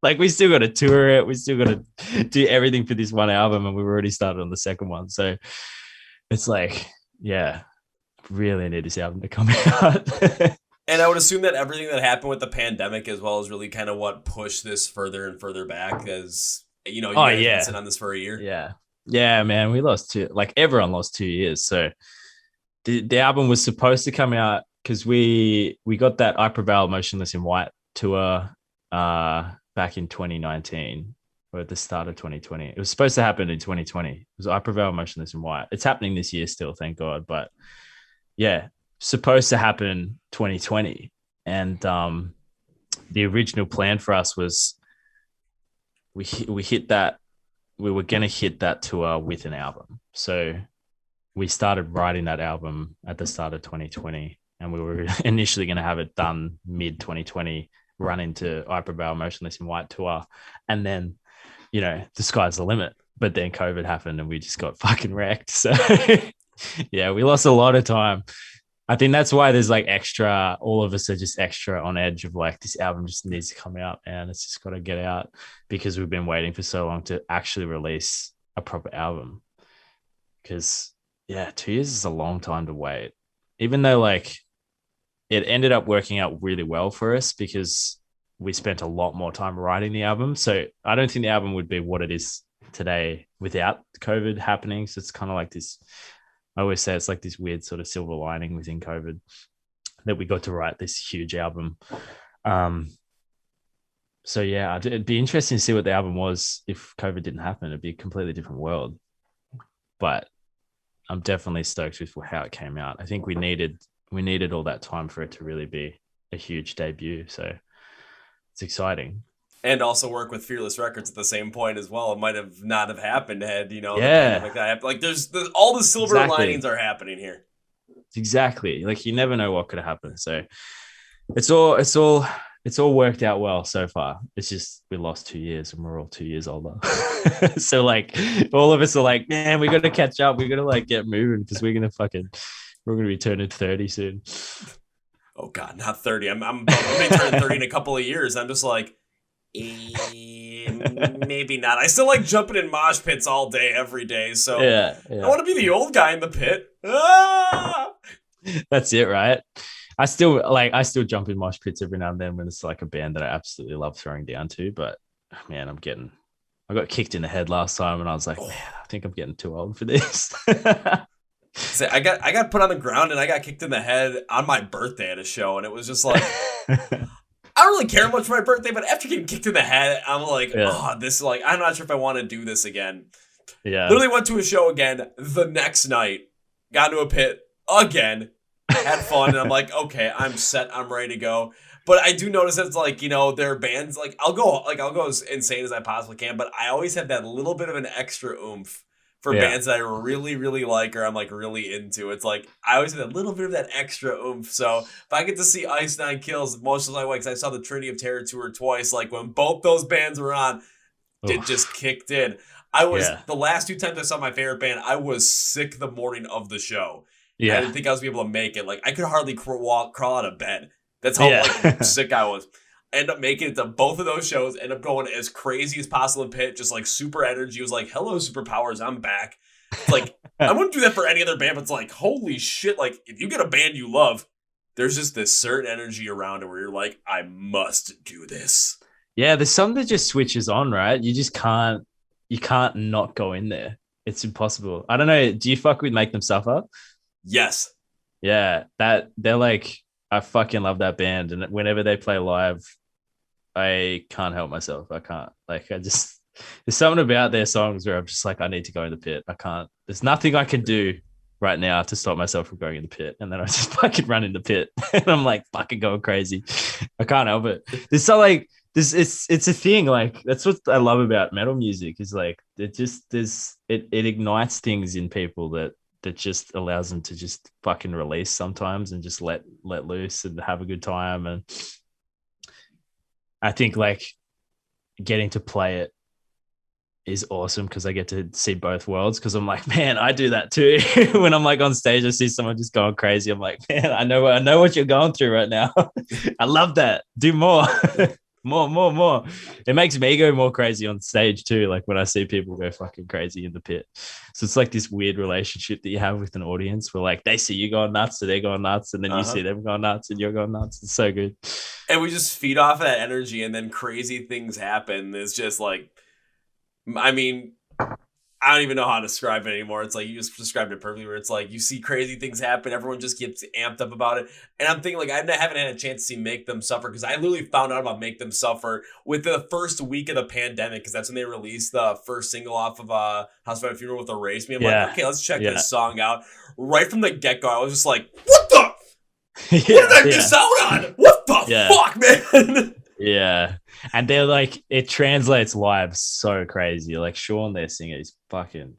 Like, we still got to tour it, we still got to do everything for this one album, and we've already started on the second one. So it's like, really need this album to come out. And I would assume that everything that happened with the pandemic as well is really kind of what pushed this further and further back, as you guys have been sitting on this for a year. Yeah, man, we lost everyone lost 2 years. So the album was supposed to come out because we got that I Prevail Motionless in White tour back in 2019 or at the start of 2020. It was supposed to happen in 2020. It was I Prevail Motionless in White. It's happening this year still, thank God. But yeah, supposed to happen 2020. And the original plan for us was we hit that. We were going to hit that tour with an album. So we started writing that album at the start of 2020, and we were initially going to have it done mid 2020, run into I Prevail Motionless in White tour. And then, the sky's the limit. But then COVID happened and we just got fucking wrecked. So yeah, we lost a lot of time. I think that's why there's like extra, all of us are just extra on edge of like, this album just needs to come out, and it's just got to get out, because we've been waiting for so long to actually release a proper album. Because 2 years is a long time to wait, even though like it ended up working out really well for us because we spent a lot more time writing the album. So I don't think the album would be what it is today without COVID happening. So it's kind of like this, I always say it's like this weird sort of silver lining within COVID that we got to write this huge album. So yeah, it'd be interesting to see what the album was if COVID didn't happen. It'd be a completely different world. But I'm definitely stoked with how it came out. I think we needed all that time for it to really be a huge debut. So it's exciting. And also work with Fearless Records at the same point as well. It might have not have happened had, the pandemic that happened. Like there's all the silver linings are happening here. Exactly. Like you never know what could happen. So it's all worked out well so far. It's just we lost 2 years and we're all 2 years older. So like all of us are like, man, we got to catch up. We got to like get moving because we're gonna be turning 30 soon. Oh God, not 30. I'm gonna be turning 30 in a couple of years. I'm just like, maybe not. I still like jumping in mosh pits all day, every day. So yeah. I want to be the old guy in the pit. Ah! That's it, right? I still jump in mosh pits every now and then when it's like a band that I absolutely love throwing down to. But man, I got kicked in the head last time, and I was like, man, I think I'm getting too old for this. So I got put on the ground and I got kicked in the head on my birthday at a show, and it was just like. I don't really care much for my birthday, but after getting kicked in the head, I'm like, this is like, I'm not sure if I want to do this again. Yeah. Literally went to a show again the next night, got into a pit again, had fun, and I'm like, okay, I'm set, I'm ready to go. But I do notice that it's like, there are bands, like, I'll go as insane as I possibly can, but I always have that little bit of an extra oomph for bands that I really, really like or I'm like really into. It's like I always have a little bit of that extra oomph. So if I get to see Ice Nine Kills, most of my weeks, I saw the Trinity of Terror tour twice. Like when both those bands were on, it just kicked in. The last 2 times I saw my favorite band, I was sick the morning of the show. Yeah, I didn't think I was gonna be able to make it. Like I could hardly crawl out of bed. That's how sick I was. End up making it to both of those shows, end up going as crazy as possible in pit, just like super energy. It was like, hello, superpowers, I'm back. It's like, I wouldn't do that for any other band, but it's like, holy shit, like, if you get a band you love, there's just this certain energy around it where you're like, I must do this. Yeah, there's something that just switches on, right? You can't not go in there. It's impossible. I don't know. Do you fuck with Make Them Suffer? Yes. Yeah, that they're like, I fucking love that band. And whenever they play live, I can't help myself. I can't. Like, there's something about their songs where I'm just like, I need to go in the pit. I can't, there's nothing I can do right now to stop myself from going in the pit. And then I just fucking run in the pit and I'm like fucking going crazy. I can't help it. There's so like, this it's a thing. Like, that's what I love about metal music is like, it ignites things in people that just allows them to just fucking release sometimes and just let loose and have a good time. And I think like getting to play it is awesome because I get to see both worlds. Because I'm like, man, I do that too. When I'm like on stage, I see someone just going crazy. I'm like, man, I know what you're going through right now. I love that. Do more. more. It makes me go more crazy on stage too. Like when I see people go fucking crazy in the pit. So it's like this weird relationship that you have with an audience where like they see you going nuts, so they're going nuts, and then you see them going nuts and you're going nuts. It's so good. And we just feed off of that energy, and then crazy things happen. It's just like, I mean, I don't even know how to describe it anymore. It's like you just described it perfectly where it's like you see crazy things happen. Everyone just gets amped up about it. And I'm thinking like I haven't had a chance to see Make Them Suffer because I literally found out about Make Them Suffer with the first week of the pandemic because that's when they released the first single off of House by a Funeral with Erase Me. I'm like, okay, let's check this song out. Right from the get-go, I was just like, what the? What did I miss out on? What the fuck, man? Yeah. And they're like, it translates live so crazy. Like Sean, their singer, is fucking,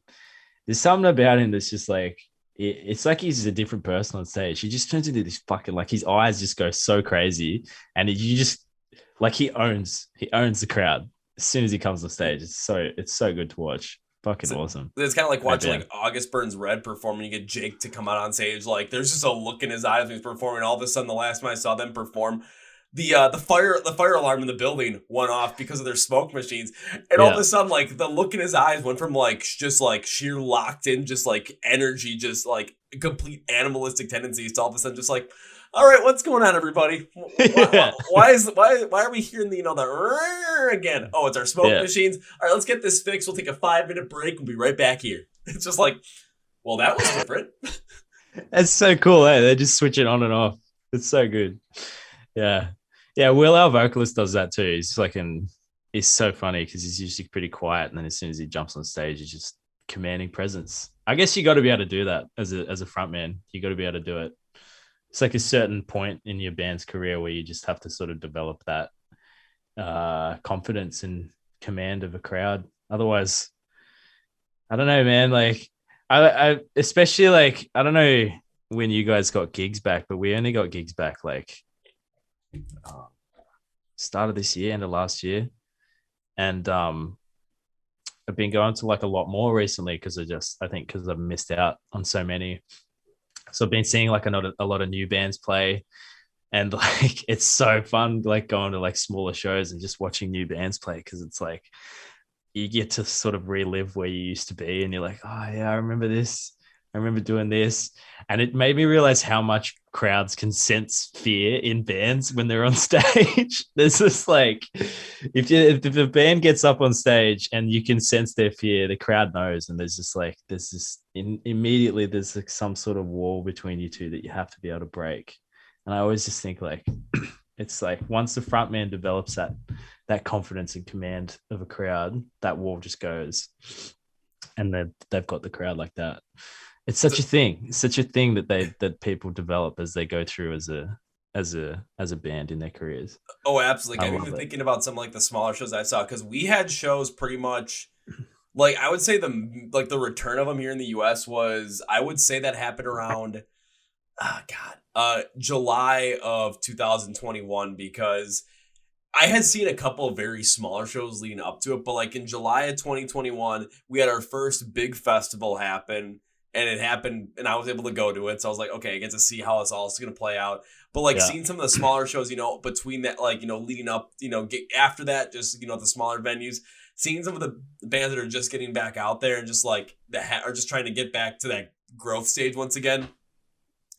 there's something about him that's just like, it's like he's a different person on stage. He just turns into this fucking, like his eyes just go so crazy. And you just, like he owns the crowd as soon as he comes on stage. It's so good to watch. Fucking awesome. It's kind of like watching like August Burns Red perform and you get Jake to come out on stage. Like there's just a look in his eyes when he's performing. All of a sudden, the last time I saw them perform, the fire alarm in the building went off because of their smoke machines, and all of a sudden, like the look in his eyes went from like just like sheer locked in, just like energy, just like complete animalistic tendencies to all of a sudden just like, all right, what's going on, everybody? Why are we hearing the the again? Oh, it's our smoke machines. All right, let's get this fixed. We'll take a 5-minute break. We'll be right back here. It's just like, well, that was different. It's so cool, eh? They just switch it on and off. It's so good. Yeah, Will, our vocalist, does that too. He's so funny because he's usually pretty quiet, and then as soon as he jumps on stage, he's just commanding presence. I guess you got to be able to do that as a front man. You got to be able to do it. It's like a certain point in your band's career where you just have to sort of develop that confidence and command of a crowd. Otherwise, I don't know, man. Like I especially like, I don't know when you guys got gigs back, but we only got gigs back like start of this year, end of last year, and I've been going to like a lot more recently because I think because I've missed out on so many. So I've been seeing like a lot of new bands play, and like it's so fun like going to like smaller shows and just watching new bands play because it's like you get to sort of relive where you used to be, and you're like, oh yeah, I remember this. I remember doing this. And it made me realize how much crowds can sense fear in bands when they're on stage. There's this like, if a band gets up on stage and you can sense their fear, the crowd knows. And there's immediately there's like some sort of wall between you two that you have to be able to break. And I always just think like, it's like once the front man develops that confidence and command of a crowd, that wall just goes. And they've got the crowd like that. It's such a thing. It's such a thing that people develop as they go through as a band in their careers. Oh, absolutely. I'm even thinking about some like the smaller shows I saw because we had shows pretty much like I would say the return of them here in the US was, I would say that happened around July of 2021 because I had seen a couple of very smaller shows leading up to it, but like in July of 2021, we had our first big festival happen. And it happened, and I was able to go to it. So I was like, okay, I get to see how it's all going to play out. But, like, seeing some of the smaller shows, between that, like, leading up, after that, just, the smaller venues, seeing some of the bands that are just getting back out there and just, like, are just trying to get back to that growth stage once again.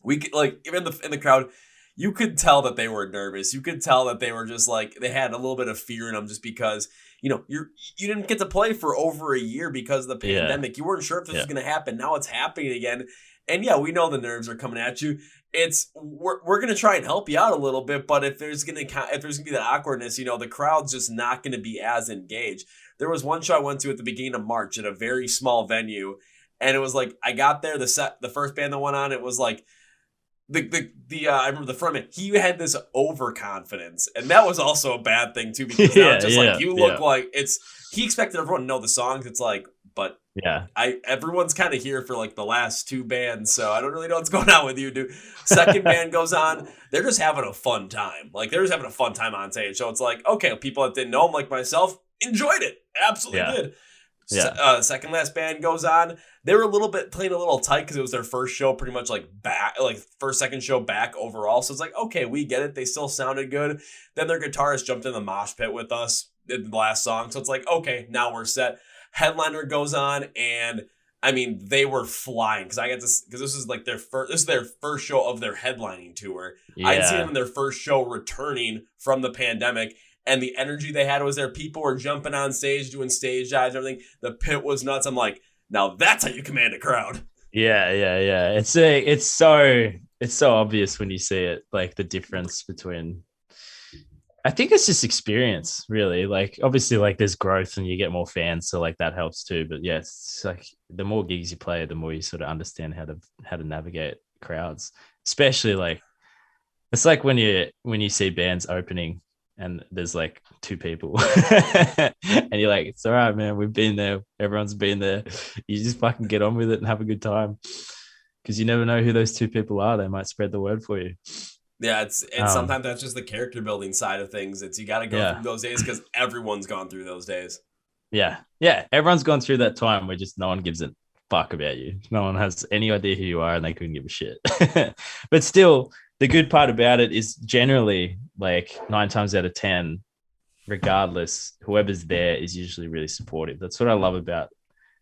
We, like, even in the crowd, you could tell that they were nervous. You could tell that they were just like, they had a little bit of fear in them just because, you didn't get to play for over a year because of the Yeah. pandemic. You weren't sure if this Yeah. was going to happen. Now it's happening again. And yeah, we know the nerves are coming at you. We're going to try and help you out a little bit, but if there's going to be that awkwardness, the crowd's just not going to be as engaged. There was one show I went to at the beginning of March at a very small venue, and it was like I got there, the first band that went on, it was like I remember the frontman, he had this overconfidence, and that was also a bad thing too, because now it's just like you look like he expected everyone to know the songs. It's like, but Yeah. Everyone's kind of here for like the last two bands, so I don't really know what's going on with you, dude. Second band goes on, they're just having a fun time. Like they're just having a fun time on stage. So it's like, okay, people that didn't know him like myself enjoyed it. Absolutely did. Yeah. Second last band goes on. They were playing a little tight because it was their first show, pretty much like second show back overall. So it's like, okay, we get it. They still sounded good. Then their guitarist jumped in the mosh pit with us in the last song. So it's like, okay, now we're set. Headliner goes on, and I mean, they were flying because this is like this is their first show of their headlining tour. Yeah. I'd seen them in their first show returning from the pandemic. And the energy they had was there. People were jumping on stage, doing stage dives and everything. The pit was nuts. I'm like, now that's how you command a crowd. Yeah. It's so obvious when you see it, like the difference between. I think it's just experience, really. Like, obviously, like there's growth and you get more fans, so like that helps too. But yeah, it's like the more gigs you play, the more you sort of understand how to navigate crowds. Especially like it's like when you see bands opening. And there's like two people and you're like, it's all right, man. We've been there. Everyone's been there. You just fucking get on with it and have a good time. Cause you never know who those two people are. They might spread the word for you. Yeah. And sometimes that's just the character building side of things. You got to go through those days because everyone's gone through those days. Yeah. Yeah. Everyone's gone through that time where just no one gives a fuck about you. No one has any idea who you are and they couldn't give a shit. But still, the good part about it is generally like 9 times out of 10, regardless, whoever's there is usually really supportive. That's what I love about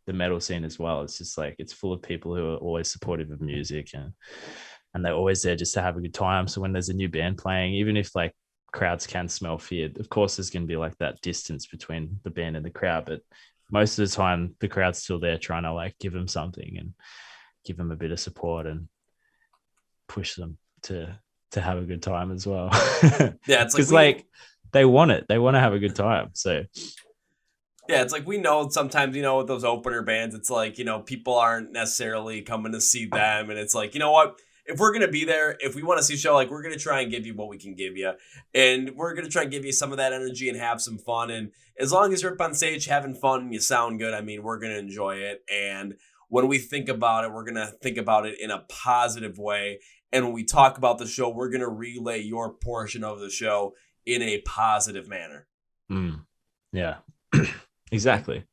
the metal scene as well. It's just like, it's full of people who are always supportive of music and they're always there just to have a good time. So when there's a new band playing, even if like crowds can smell fear, of course, there's going to be like that distance between the band and the crowd. But most of the time the crowd's still there trying to like give them something and give them a bit of support and push them to have a good time as well. Yeah, it's because like they want it. They want to have a good time. So yeah, it's like we know sometimes, with those opener bands, it's like, people aren't necessarily coming to see them. And it's like, you know what? If we're going to be there, if we want to see a show, like we're going to try and give you what we can give you. And we're going to try and give you some of that energy and have some fun. And as long as you're up on stage having fun and you sound good, I mean, we're going to enjoy it. And when we think about it, we're going to think about it in a positive way. And when we talk about the show, we're going to relay your portion of the show in a positive manner. Yeah, exactly.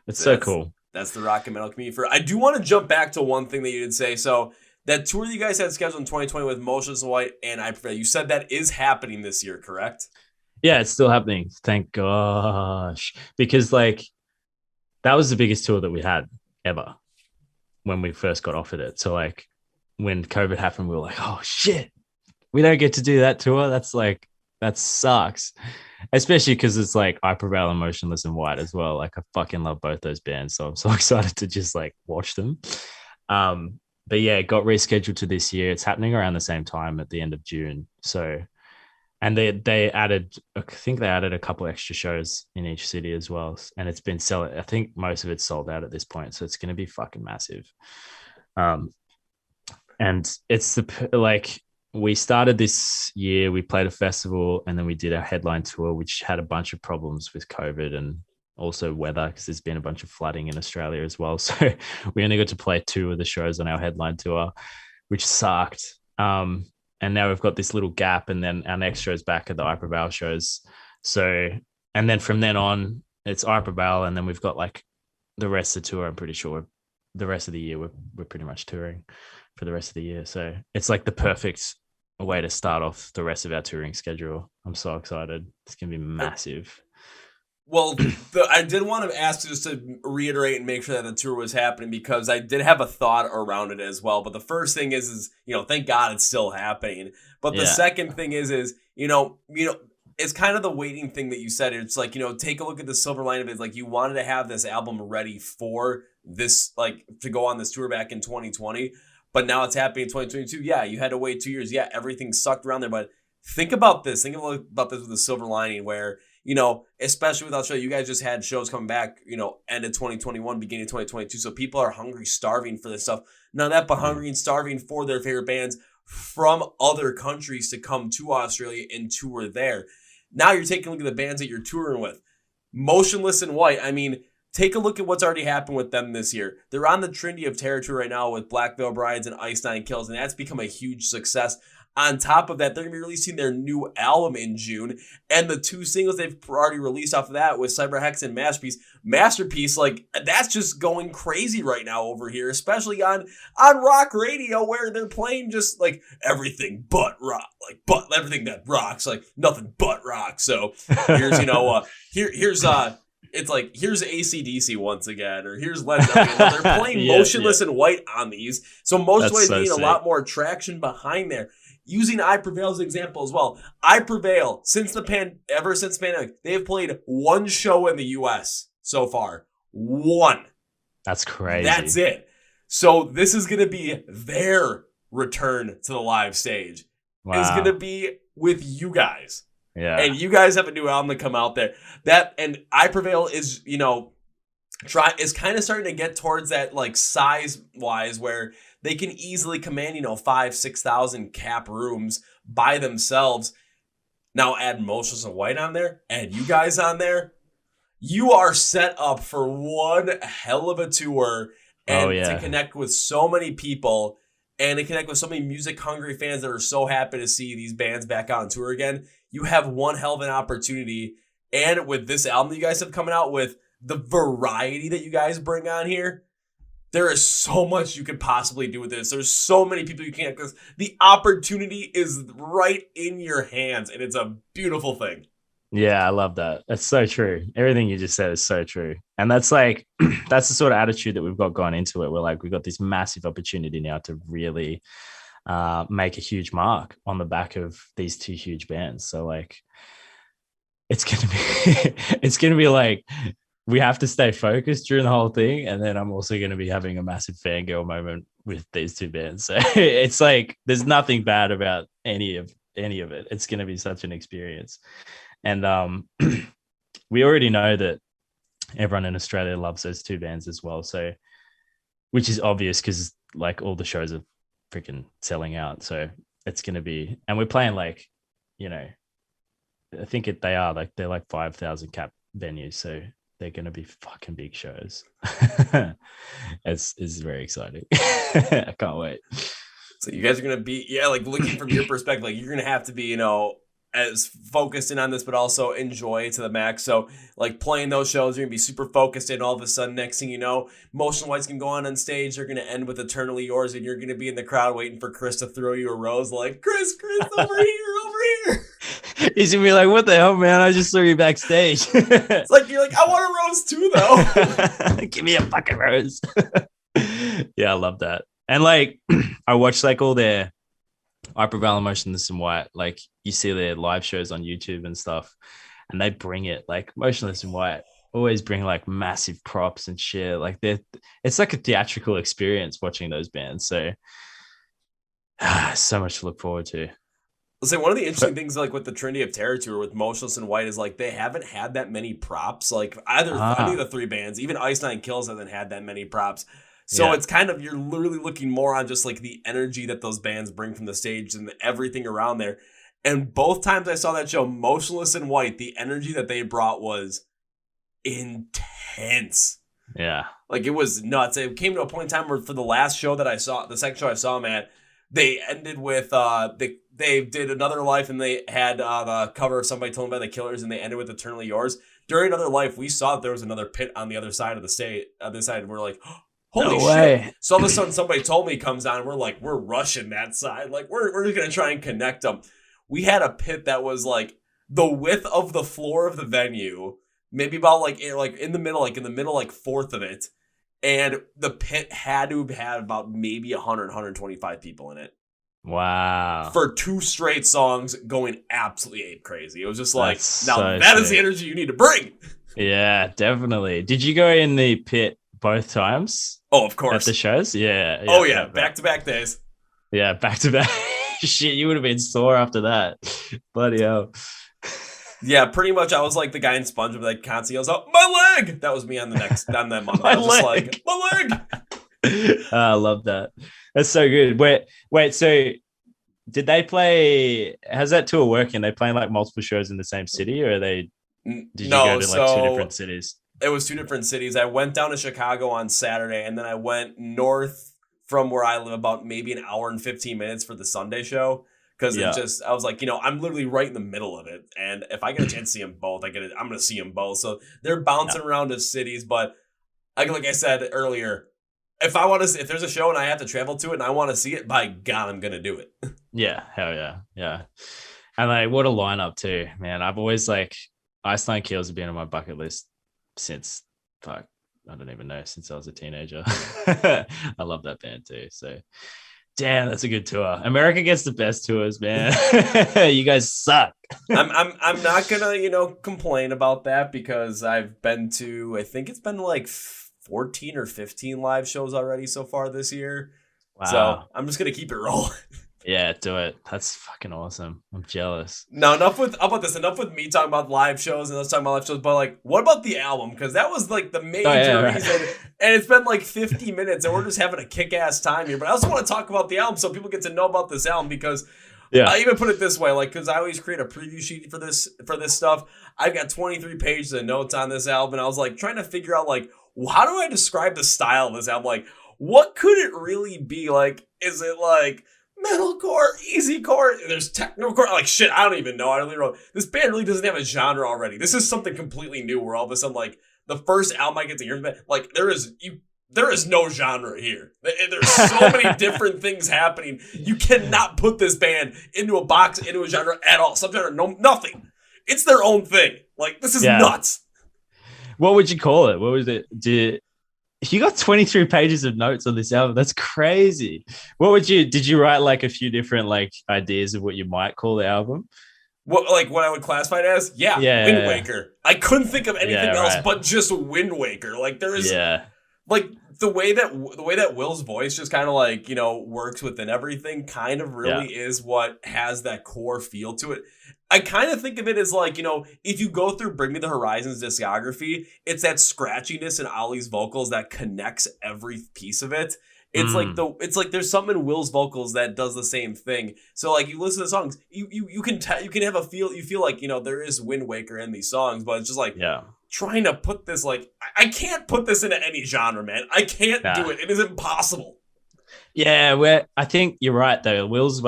It's so cool. That's the rock and metal community. I do want to jump back to one thing that you did say. So that tour that you guys had scheduled in 2020 with Motionless in White and I Prevail, you said that is happening this year, correct? Yeah, it's still happening. Thank gosh. Because like that was the biggest tour that we had ever when we first got offered it. So like when COVID happened, we were like, oh shit, we don't get to do that tour. That sucks. Especially because it's like I Prevail and Motionless in White as well. Like I fucking love both those bands. So I'm so excited to just like watch them. But yeah, it got rescheduled to this year. It's happening around the same time at the end of June. So, and they added, I think they added a couple extra shows in each city as well. And it's been selling. I think most of it's sold out at this point. So it's going to be fucking massive. And it's we started this year, we played a festival and then we did our headline tour, which had a bunch of problems with COVID and also weather because there's been a bunch of flooding in Australia as well. So we only got to play 2 of the shows on our headline tour, which sucked. And now we've got this little gap and then our next show is back at the I Prevail shows. So, and then from then on, it's I Prevail and then we've got like the rest of the tour. I'm pretty sure the rest of the year we're pretty much touring for the rest of the year. So it's like the perfect way to start off the rest of our touring schedule. I'm so excited. It's going to be massive. Well, I did want to ask just to reiterate and make sure that the tour was happening because I did have a thought around it as well. But the first thing is thank God it's still happening. But the second thing is it's kind of the waiting thing that you said. It's like, take a look at the silver lining of it. It's like you wanted to have this album ready for this, like to go on this tour back in 2020. But now it's happening in 2022. Yeah, you had to wait 2 years. Yeah, everything sucked around there. But think about this. Think about this with the silver lining where, especially with Australia, you guys just had shows coming back, end of 2021, beginning of 2022. So people are hungry, starving for this stuff. None of that, but hungry and starving for their favorite bands from other countries to come to Australia and tour there. Now you're taking a look at the bands that you're touring with. Motionless in White. I mean, take a look at what's already happened with them this year. They're on the Trinity of Terror tour right now with Black Veil Brides and Ice Nine Kills, and that's become a huge success. On top of that, they're going to be releasing their new album in June, and the 2 singles they've already released off of that with Cyber Hex and Masterpiece, like, that's just going crazy right now over here, especially on rock radio where they're playing just, like, everything but rock, like, but everything that rocks, like, nothing but rock. So here's, it's like, here's AC/DC once again, or here's Led Zeppelin. They're playing Motionless in White on these. So Motionless White is getting a lot more traction behind there. Using I Prevail as an example as well. I Prevail, ever since the pandemic, they've played 1 show in the US so far. 1. That's crazy. That's it. So this is going to be their return to the live stage. Wow. It's going to be with you guys. Yeah. And you guys have a new album to come out there. And I Prevail is, is kind of starting to get towards that, like, size-wise where they can easily command, 5,000-6,000 cap rooms by themselves. Now add Motionless in White on there, add you guys on there. You are set up for one hell of a tour and to connect with so many people and to connect with so many music-hungry fans that are so happy to see these bands back on tour again. You have one hell of an opportunity. And with this album that you guys have coming out with, the variety that you guys bring on here, there is so much you could possibly do with this. There's so many people you can't, because the opportunity is right in your hands, and it's a beautiful thing. Yeah, I love that. That's so true. Everything you just said is so true. And that's like, that's the sort of attitude that we've got going into it. We're like, we've got this massive opportunity now to really make a huge mark on the back of these 2 huge bands. So like, it's going to be like, we have to stay focused during the whole thing. And then I'm also going to be having a massive fangirl moment with these 2 bands. So it's like, there's nothing bad about any of it. It's going to be such an experience. And we already know that everyone in Australia loves those 2 bands as well. So, which is obvious because like all the shows are freaking selling out. So it's going to be, and we're playing like, I think they're like 5,000 cap venues. So they're going to be fucking big shows. It's very exciting. I can't wait. So you guys are going to be, like looking from your perspective, like you're going to have to be, as focused in on this, but also enjoy to the max. So like playing those shows, you're going to be super focused in. All of a sudden, next thing you know, Motion White's going to go on stage. They're going to end with Eternally Yours, and you're going to be in the crowd waiting for Chris to throw you a rose like, Chris, over here. He's going to be like, what the hell, man? I just saw you backstage. It's like, you're like, I want a rose too, though. Give me a fucking rose. Yeah, I love that. And like, I watched like all their I Prevail and Motionless in White. Like you see their live shows on YouTube and stuff, and they bring it. Like Motionless in White always bring like massive props and shit. Like it's like a theatrical experience watching those bands. So so much to look forward to. Let's say one of the interesting things like with the Trinity of Terror tour with Motionless in White is like they haven't had that many props. Like any of the 3 bands, even Ice Nine Kills hasn't had that many props. So it's kind of, you're literally looking more on just like the energy that those bands bring from the stage and everything around there. And both times I saw that show, Motionless in White, the energy that they brought was intense. Yeah. Like it was nuts. It came to a point in time where for the last show that I saw, the second show I saw them at, they ended with, they did Another Life, and they had the cover of Somebody Told Me by the Killers, and they ended with Eternally Yours. During Another Life, we saw that there was another pit on the other side of the stage, and we're like, holy shit. So all of a sudden Somebody Told Me comes on, and we're like, we're rushing that side. Like, we're just going to try and connect them. We had a pit that was like the width of the floor of the venue, maybe about like in the middle, like fourth of it, and the pit had to have had about maybe 100, 125 people in it. Wow. For 2 straight songs going absolutely ape crazy. It was just like, That's now so that is sick. the energy you need to bring. Yeah, definitely. Did you go in the pit both times Oh, of at the course. shows? Yeah, Oh, yeah, yeah. yeah, yeah. Back to back days. Yeah, back to back. Shit, you would have been sore after that. Bloody hell. Yeah, pretty much. I was like the guy in SpongeBob that constantly yells out, "My leg!" That was me on that Monday. My I was just leg. like, "My leg!" I love that. That's so good. Wait, so did they play? How's that tour working? They playing like multiple shows in the same city, or did you go No, to like two different so cities? it was 2 different cities. I went down to Chicago on Saturday, and then I went north from where I live about maybe an hour and 15 minutes for the Sunday show. Because Yeah. I was like, I'm literally right in the middle of it. And if I get a chance to see them both, I'm going to see them both. So they're Yeah. bouncing around to cities. But like I said earlier, if there's a show and I have to travel to it and I want to see it, by God, I'm going to do it. Yeah. Hell yeah. Yeah. And like, what a lineup too, man. I've always like Iceland Kills have been on my bucket list since fuck, I don't even know, since I was a teenager. I love that band too. So damn, that's a good tour. America gets the best tours, man. You guys suck. I'm not gonna, complain about that because I've been to, I think it's been like 14 or 15 live shows already so far this year. So Wow. I'm just gonna keep it rolling. Yeah, do it. That's fucking awesome. I'm jealous. Now, enough with me talking about live shows and let's talk about live shows. But like, what about the album? Because that was like the major Oh, yeah, right. reason. And it's been like 50 minutes, and we're just having a kick-ass time here. But I also want to talk about the album so people get to know about this album because Yeah. I even put it this way, like, because I always create a preview sheet for this stuff. I've got 23 pages of notes on this album, and I was like trying to figure out like, how do I describe the style of this album? Like, what could it really be? Like, is it like metalcore, easycore? There's technocore. Like, shit, I don't even know. I really wrote this band really doesn't have a genre already. This is something completely new. Where all of a sudden, like, the first album I get to hear, like, there is no genre here. There's so many different things happening. You cannot put this band into a box, into a genre at all. Subgenre, no, nothing. It's their own thing. Like, this is nuts. What would you call it? What was it? You got 23 pages of notes on this album. That's crazy. Did you write like a few different like ideas of what you might call the album? What I would classify it as? Yeah, Windwaker. Yeah. I couldn't think of anything else right. but just Windwaker. Like, there is like the way that Will's voice just kind of like, works within everything kind of really is what has that core feel to it. I kind of think of it as like, if you go through Bring Me the Horizon's discography, it's that scratchiness in Ollie's vocals that connects every piece of it. It's like there's something in Will's vocals that does the same thing. So like you listen to the songs, you can have you feel like, there is Windwaker in these songs, but it's just like trying to put this, like, I can't put this into any genre, man. I can't do it. It is impossible. Yeah, I think you're right though. Will's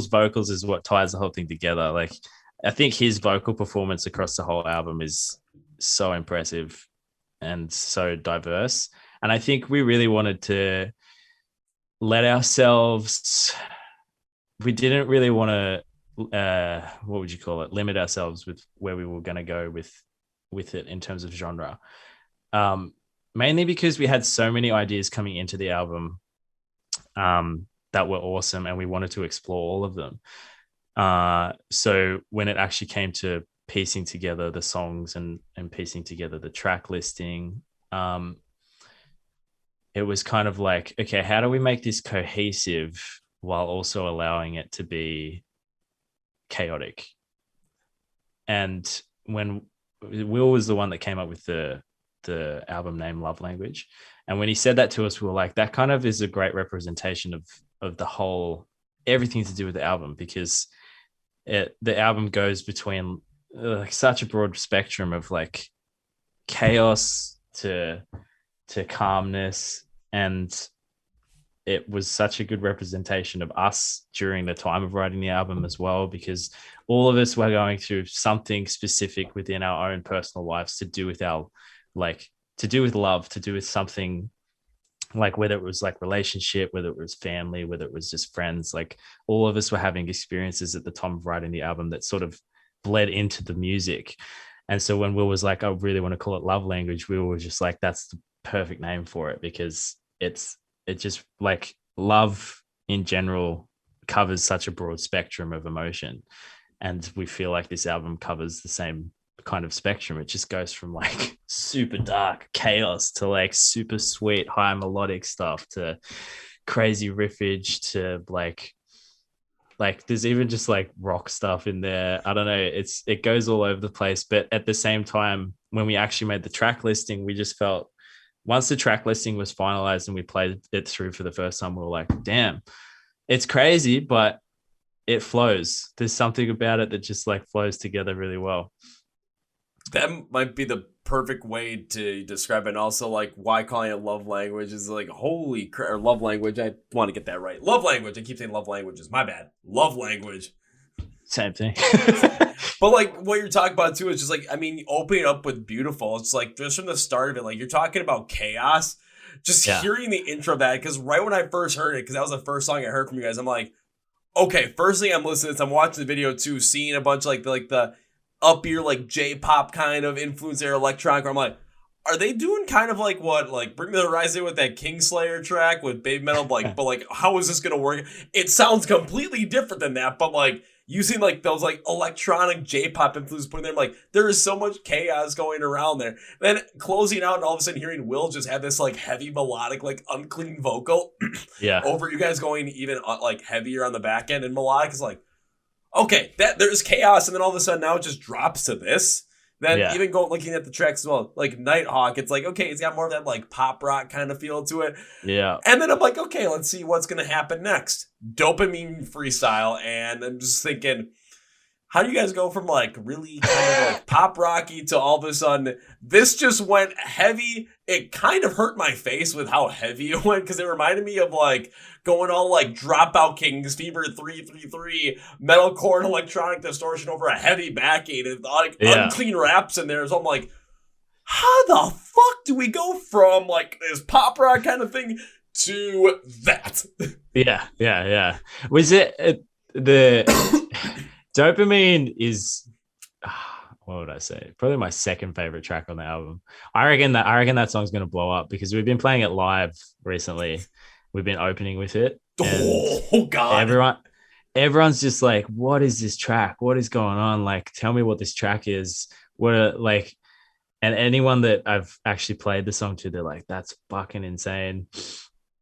vocals is what ties the whole thing together. Like, I think his vocal performance across the whole album is so impressive and so diverse. And I think we really wanted to let ourselves. We didn't really want to, what would you call it? Limit ourselves with where we were going to go with it in terms of genre. Mainly because we had so many ideas coming into the album that were awesome, and we wanted to explore all of them. So when it actually came to piecing together the songs and piecing together the track listing, it was kind of like, okay, how do we make this cohesive while also allowing it to be chaotic? And when Will was the one that came up with the album name Love Language, and when he said that to us, we were like, that kind of is a great representation of the whole, everything to do with the album, because the album goes between like such a broad spectrum of like chaos to calmness, and it was such a good representation of us during the time of writing the album as well, because all of us were going through something specific within our own personal lives to do with to do with love, to do with something like, whether it was like relationship, whether it was family, whether it was just friends, like all of us were having experiences at the time of writing the album that sort of bled into the music. And so when Will was like, I really want to call it Love Language, we were just like, that's the perfect name for it, because it just like love in general covers such a broad spectrum of emotion. And we feel like this album covers the same kind of spectrum. It just goes from like super dark chaos to like super sweet high melodic stuff to crazy riffage to like there's even just like rock stuff in there. I don't know, it goes all over the place. But at the same time, when we actually made the track listing, we just felt, once the track listing was finalized and we played it through for the first time, we were like, damn, it's crazy, but it flows. There's something about it that just like flows together really well. That might be the perfect way to describe it. And also, like, why calling it love language is like, holy crap, or love language. I want to get that right. Love language. I keep saying love languages. My bad. Love language. Same thing. But like what you're talking about too is just like, I mean, opening up with Beautiful. It's like just from the start of it, like you're talking about chaos. Just hearing the intro of that, because right when I first heard it, because that was the first song I heard from you guys, I'm like, okay, first thing I'm listening to this, I'm watching the video too, seeing a bunch of like the upbeat like J-pop kind of influence there, electronic, where I'm like, are they doing kind of like what, like Bring Me the Horizon with that Kingslayer track with Baby Metal, like, but like, how is this gonna work? It sounds completely different than that, but like using like those like electronic J-pop influence putting there, like there is so much chaos going around there. Then closing out and all of a sudden hearing Will just have this like heavy melodic, like unclean vocal over you guys going even like heavier on the back end, and melodic is like, okay, that there's chaos, and then all of a sudden now it just drops to this. Then even looking at the tracks as well, like Nighthawk, it's like, okay, it's got more of that like pop rock kind of feel to it. Yeah. And then I'm like, okay, let's see what's going to happen next. Dopamine Freestyle. And I'm just thinking, how do you guys go from like really kind of like pop rocky to all of a sudden this just went heavy? It kind of hurt my face with how heavy it went, because it reminded me of like going all like Dropout Kings, Fever 333, metalcore and electronic distortion over a heavy backing and like unclean raps in there. So I'm like, how the fuck do we go from like this pop rock kind of thing to that? Yeah. Was it the Dopamine is, what would I say? Probably my second favorite track on the album. I reckon that song's gonna blow up because we've been playing it live recently. We've been opening with it. Oh God! Everyone's just like, "What is this track? What is going on? Like, tell me what this track is." And anyone that I've actually played the song to, they're like, "That's fucking insane."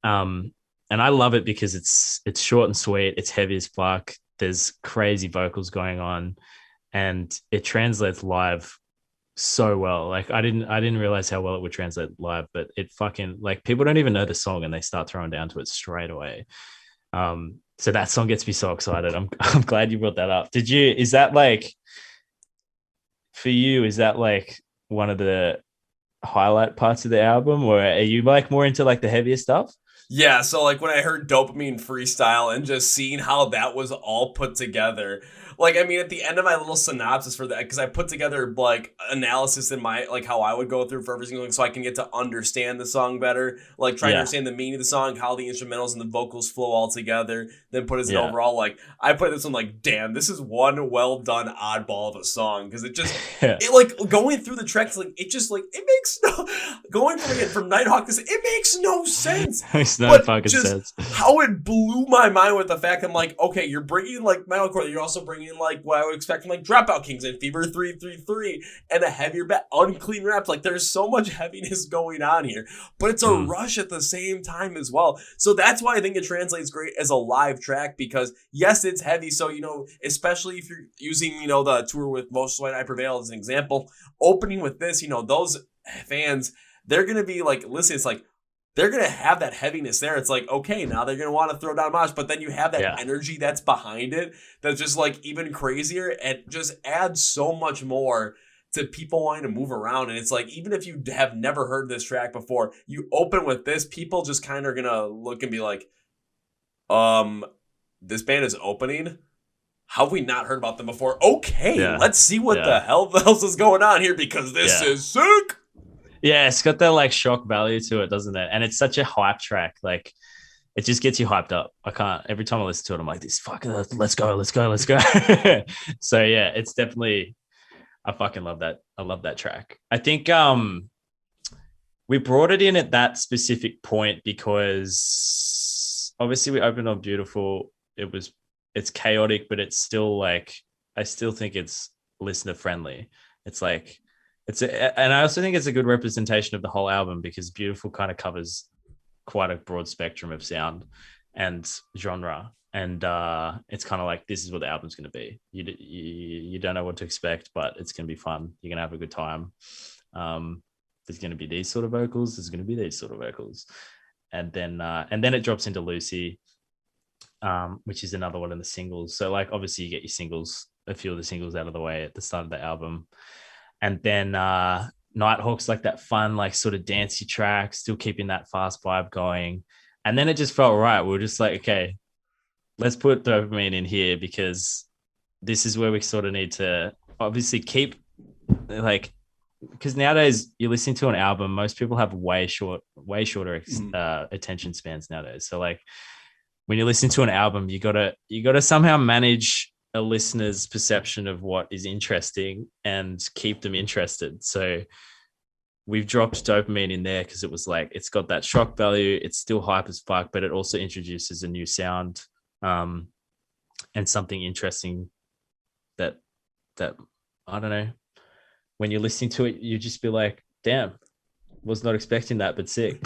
And I love it because it's short and sweet. It's heavy as fuck. There's crazy vocals going on, and it translates live so well. Like I didn't realize how well it would translate live, but it fucking, like, people don't even know the song and they start throwing down to it straight away. So that song gets me so excited. I'm glad you brought that up. Is that like, for you, is that like one of the highlight parts of the album, or are you like more into like the heavier stuff? Yeah, so like when I heard Dopamine Freestyle and just seeing how that was all put together, like, I mean, at the end of my little synopsis for that, because I put together like analysis in my, like how I would go through for every single thing so I can get to understand the song better, like trying to understand the meaning of the song, how the instrumentals and the vocals flow all together, then put as an overall, like, I put this one like, damn, this is one well done oddball of a song, because it just, it like, going through the tracks, like, it just like, it makes no, going from Nighthawk to it makes no sense. No fucking sense. How it blew my mind with the fact I'm like, okay, you're bringing like metalcore, you're also bringing like what I would expect from like Dropout Kings and Fever 333 and a heavier unclean raps. Like there's so much heaviness going on here, but it's a rush at the same time as well. So that's why I think it translates great as a live track, because yes, it's heavy. So, you know, especially if you're using, you know, the tour with MIW I Prevail as an example, opening with this, you know, those fans, they're going to be like, listen, it's like, they're going to have that heaviness there. It's like, okay, now they're going to want to throw down mosh, but then you have that energy that's behind it that's just like even crazier and just adds so much more to people wanting to move around. And it's like, even if you have never heard this track before, you open with this, people just kind of are going to look and be like, this band is opening? How have we not heard about them before? Okay, let's see what the hell else is going on here, because this is sick. Yeah, it's got that like shock value to it, doesn't it? And it's such a hype track. Like, it just gets you hyped up. Every time I listen to it, I'm like, let's go. So yeah, it's definitely I fucking love that. I love that track. I think we brought it in at that specific point because obviously we opened on Beautiful. It's chaotic, but it's still like, I still think it's listener friendly. It's like, and I also think it's a good representation of the whole album because Beautiful kind of covers quite a broad spectrum of sound and genre. And it's kind of like, this is what the album's going to be. You don't know what to expect, but it's going to be fun. You're going to have a good time. There's going to be these sort of vocals. There's going to be these sort of vocals. And then it drops into Lucy, which is another one of the singles. So like, obviously you get your singles, a few of the singles out of the way at the start of the album. And then Nighthawk's like that fun, like sort of dancey track, still keeping that fast vibe going. And then it just felt right. We were just like, okay, let's put Dopamine in here because this is where we sort of need to obviously keep like, because nowadays you're listening to an album, most people have way shorter attention spans nowadays. So like when you're listening to an album, you gotta somehow manage a listener's perception of what is interesting and keep them interested. So we've dropped Dopamine in there because it was like, it's got that shock value. It's still hype as fuck, but it also introduces a new sound and something interesting that I don't know. When you're listening to it, you just be like, damn, was not expecting that, but sick.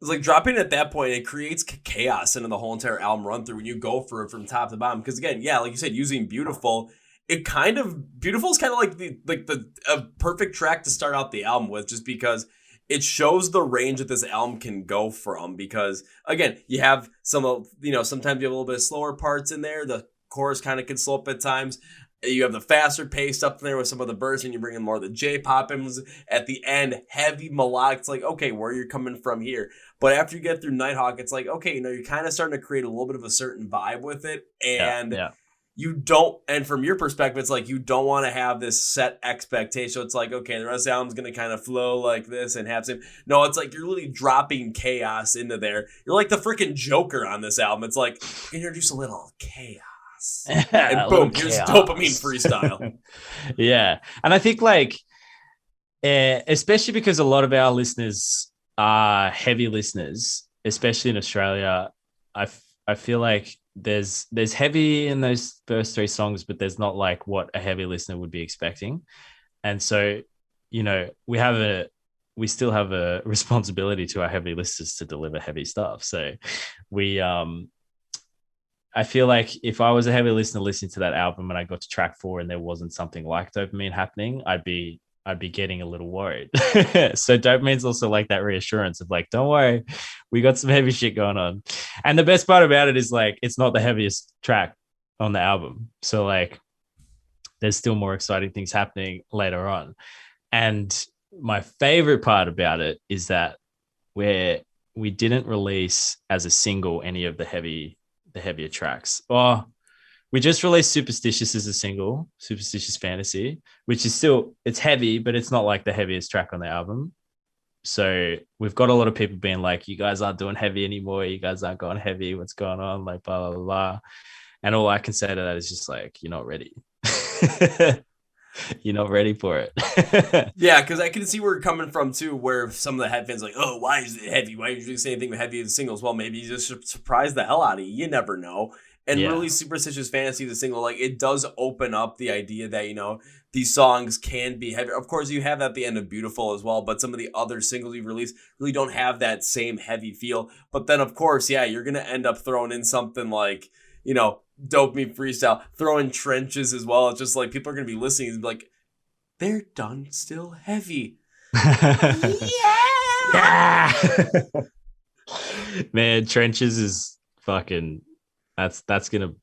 It's like dropping at that point, it creates chaos into the whole entire album run through when you go for it from top to bottom. Because again, yeah, like you said, using Beautiful, Beautiful is kind of like a perfect track to start out the album with, just because it shows the range that this album can go from. Because again, you have sometimes you have a little bit of slower parts in there. The chorus kind of can slow up at times. You have the faster pace up there with some of the bursts, and you bring in more of the J-pop emblems at the end, heavy melodic. It's like, okay, where you're coming from here. But after you get through Nighthawk, it's like, okay, you're kind of starting to create a little bit of a certain vibe with it. And you don't, and from your perspective, it's like you don't want to have this set expectation. So it's like, okay, the rest of the album's going to kind of flow like this and have some. No, it's like you're really dropping chaos into there. You're like the freaking Joker on this album. It's like, introduce a little chaos. And boom, here's Dopamine Freestyle. Yeah. And I think like, especially because a lot of our listeners are heavy listeners, especially in Australia, I feel like there's heavy in those first three songs, but there's not like what a heavy listener would be expecting. And so, we still have a responsibility to our heavy listeners to deliver heavy stuff. So I feel like if I was a heavy listener listening to that album and I got to track 4 and there wasn't something like Dopamine happening, I'd be getting a little worried. So Dopamine's also like that reassurance of like, don't worry, we got some heavy shit going on. And the best part about it is like, it's not the heaviest track on the album. So like, there's still more exciting things happening later on. And my favorite part about it is that where we didn't release as a single any of the heavier tracks. We just released Superstitious as a single, Superstitious Fantasy, which is still, it's heavy, but it's not like the heaviest track on the album. So we've got a lot of people being like, you guys aren't doing heavy anymore. You guys aren't going heavy. What's going on? Like, blah, blah, blah. And all I can say to that is just like, you're not ready. You're not ready for it. Yeah, because I can see where you're coming from too, where some of the head fans are like, oh, why is it heavy? Why usually say anything with heavy as singles? Well, maybe you just surprise the hell out of you. You never know. And really, Superstitious Fantasy, the single, like it does open up the idea that, these songs can be heavy. Of course, you have that at the end of Beautiful as well, but some of the other singles you've released really don't have that same heavy feel. But then, of course, you're going to end up throwing in something like, Dopamine Freestyle, throwing Trenches as well. It's just like people are going to be listening and be like, they're done still heavy. Yeah! Man, Trenches is fucking... That's gonna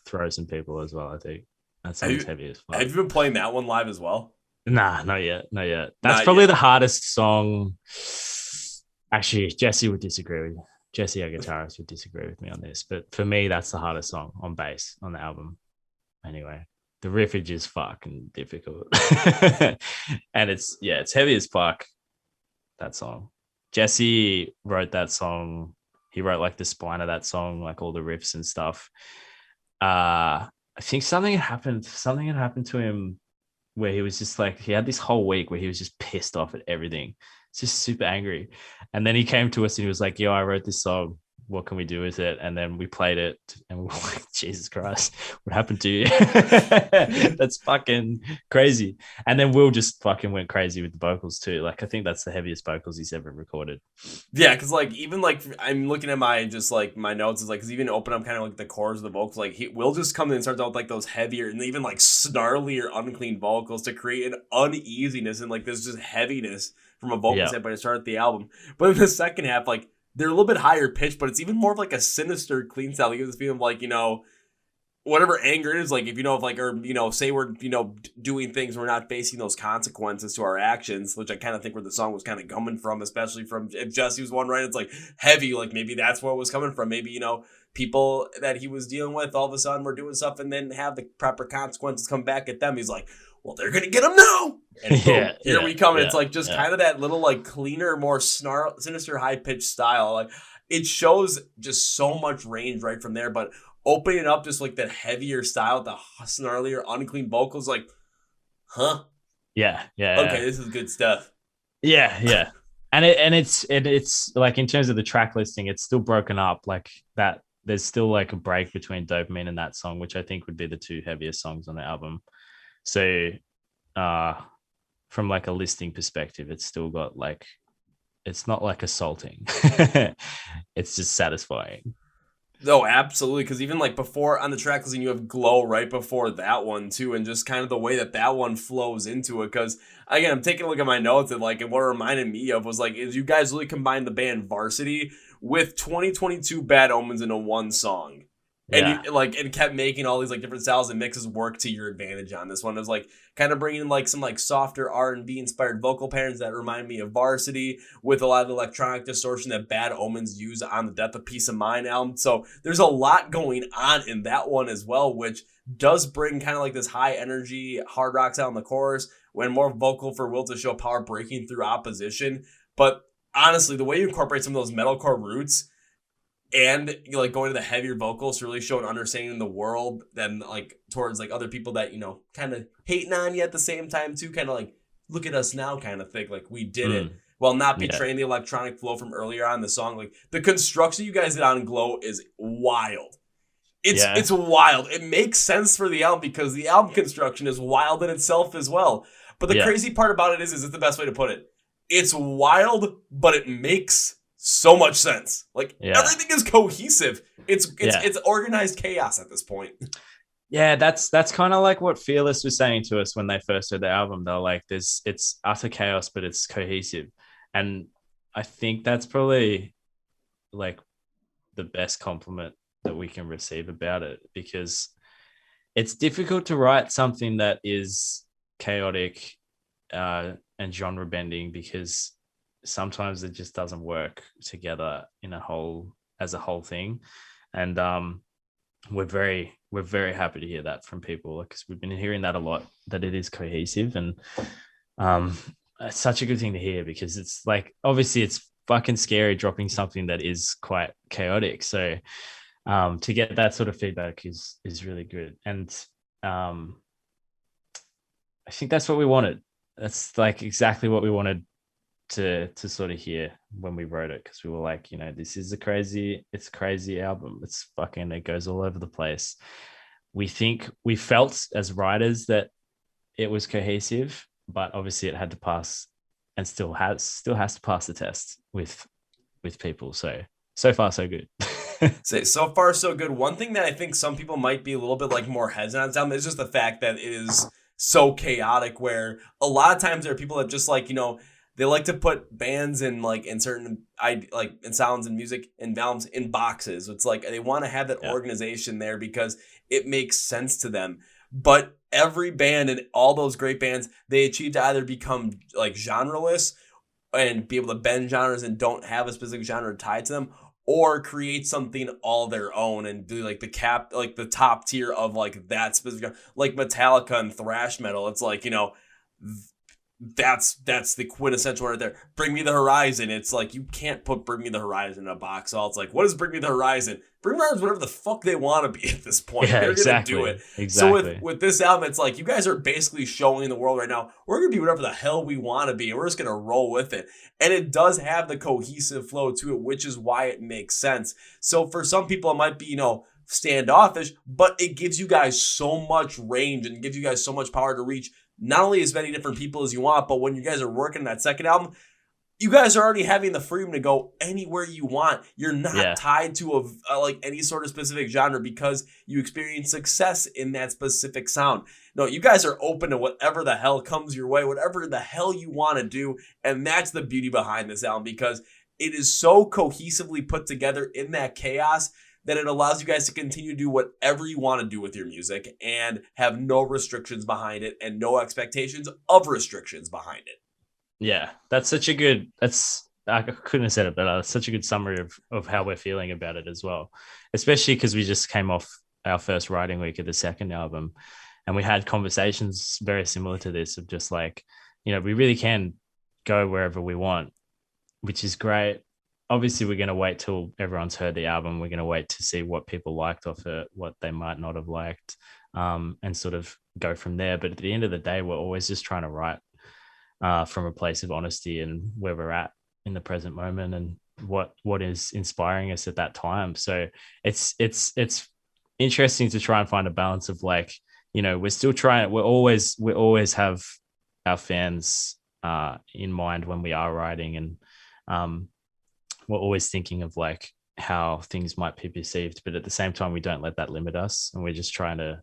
throw some people as well. I think that's heavy as fuck. Have you been playing that one live as well? Nah, not yet. That's probably the hardest song. Actually, Jesse would disagree with you. Jesse, our guitarist, would disagree with me on this, but for me, that's the hardest song on bass on the album. Anyway, the riffage is fucking difficult, and it's heavy as fuck. That song, Jesse wrote that song. He wrote like the spine of that song, like all the riffs and stuff. I think something had happened. Something had happened to him where he was just like, he had this whole week where he was just pissed off at everything, just super angry. And then he came to us and he was like, yo, I wrote this song. What can we do with it? And then we played it and we were like, Jesus Christ, what happened to you? That's fucking crazy. And then Will just fucking went crazy with the vocals too. Like, I think that's the heaviest vocals he's ever recorded. Yeah, because like even like I'm looking at my just like my notes is like because even open up kind of like the chords of the vocals like he will just come in and start out with like those heavier and even like snarlier unclean vocals to create an uneasiness and like this just heaviness from a vocal Yeah. standpoint to start the album. But in the second half, like they're a little bit higher pitched, but it's even more of like a sinister clean style. It gives this feeling of like whatever anger it is, like if if like or say we're doing things we're not facing those consequences to our actions, which I kind of think where the song was kind of coming from, especially from if Jesse was one right, it's like heavy, like maybe that's where it was coming from. Maybe people that he was dealing with all of a sudden were doing stuff and then have the proper consequences come back at them. He's like, well, they're gonna get him now, and boom, here we come. And it's like just kind of that little like cleaner, more sinister, high pitched style. Like it shows just so much range right from there, but opening up just like that heavier style, the snarlier, unclean vocals, like, huh? Yeah. Okay, this is good stuff. Yeah. And it's like in terms of the track listing, it's still broken up like that. There's still like a break between Dopamine and that song, which I think would be the two heaviest songs on the album. So from like a listing perspective, it's still got like, it's not like assaulting. It's just satisfying. No, absolutely. Because even like before on the track listing, you have Glow right before that one too, and just kind of the way that one flows into it. Because again, I'm taking a look at my notes and like, and what it reminded me of was like, is you guys really combined the band Varsity with 2022 Bad Omens into one song. And you like and kept making all these like different styles and mixes work to your advantage on this one. It was like kind of bringing in like some like softer R&B inspired vocal patterns that remind me of Varsity with a lot of electronic distortion that Bad Omens use on the Death of Peace of Mind album. So there's a lot going on in that one as well, which does bring kind of like this high energy hard rock sound in the chorus when more vocal for Will to show power breaking through opposition. But honestly, the way you incorporate some of those metalcore roots and like going to the heavier vocals to really show an understanding of the world then like towards like other people that kind of hating on you at the same time too, kind of like look at us now kind of thing, like we did it while not betraying the electronic flow from earlier on in the song. Like the construction you guys did on Glow is wild. It's wild. It makes sense for the album because the album construction is wild in itself as well. But the crazy part about it is it's the best way to put it, it's wild but it makes so much sense. Like everything is cohesive. It's organized chaos at this point. Yeah, that's kind of like what Fearless was saying to us when they first heard the album. They're like, it's utter chaos, but it's cohesive. And I think that's probably like the best compliment that we can receive about it, because it's difficult to write something that is chaotic and genre bending, because sometimes it just doesn't work together as a whole thing. And we're very happy to hear that from people, because we've been hearing that a lot, that it is cohesive. And it's such a good thing to hear, because it's like, obviously it's fucking scary dropping something that is quite chaotic. So to get that sort of feedback is really good. And I think that's what we wanted. That's like exactly what we wanted to sort of hear when we wrote it, because we were like, this is a crazy album. It goes all over the place. We felt as writers that it was cohesive, but obviously it had to pass, and still has to pass the test with people. So far so good. So far so good. One thing that I think some people might be a little bit like more hesitant on is just the fact that it is so chaotic, where a lot of times there are people that just like they like to put bands in like in certain in sounds and music and albums in boxes. It's like they want to have that organization there because it makes sense to them. But every band and all those great bands, they achieve to either become like genreless and be able to bend genres and don't have a specific genre tied to them, or create something all their own and do like the top tier of like that specific, like Metallica and thrash metal. It's like, that's the quintessential right there. Bring Me the Horizon. It's like you can't put Bring Me the Horizon in a box. All it's like, what is Bring Me the Horizon? Bring Me the Horizon, whatever the fuck they want to be at this point. Yeah, They're gonna do exactly. it. Exactly. So with this album, it's like you guys are basically showing the world right now, we're gonna be whatever the hell we want to be, and we're just gonna roll with it. And it does have the cohesive flow to it, which is why it makes sense. So for some people, it might be, standoffish, but it gives you guys so much range and gives you guys so much power to reach not only as many different people as you want, but when you guys are working that second album, you guys are already having the freedom to go anywhere you want. You're not tied to like any sort of specific genre because you experience success in that specific sound. No, you guys are open to whatever the hell comes your way, whatever the hell you want to do. And that's the beauty behind this album, because it is so cohesively put together in that chaos that it allows you guys to continue to do whatever you want to do with your music and have no restrictions behind it and no expectations of restrictions behind it. Yeah, I couldn't have said it better. That's such a good summary of how we're feeling about it as well, especially because we just came off our first writing week of the second album, and we had conversations very similar to this of just like, we really can go wherever we want, which is great. Obviously, we're going to wait till everyone's heard the album. We're going to wait to see what people liked off it, what they might not have liked, and sort of go from there. But at the end of the day, we're always just trying to write from a place of honesty and where we're at in the present moment and what is inspiring us at that time. So it's interesting to try and find a balance of like, we're still trying. We always have our fans in mind when we are writing, and we're always thinking of like how things might be perceived, but at the same time, we don't let that limit us, and we're just trying to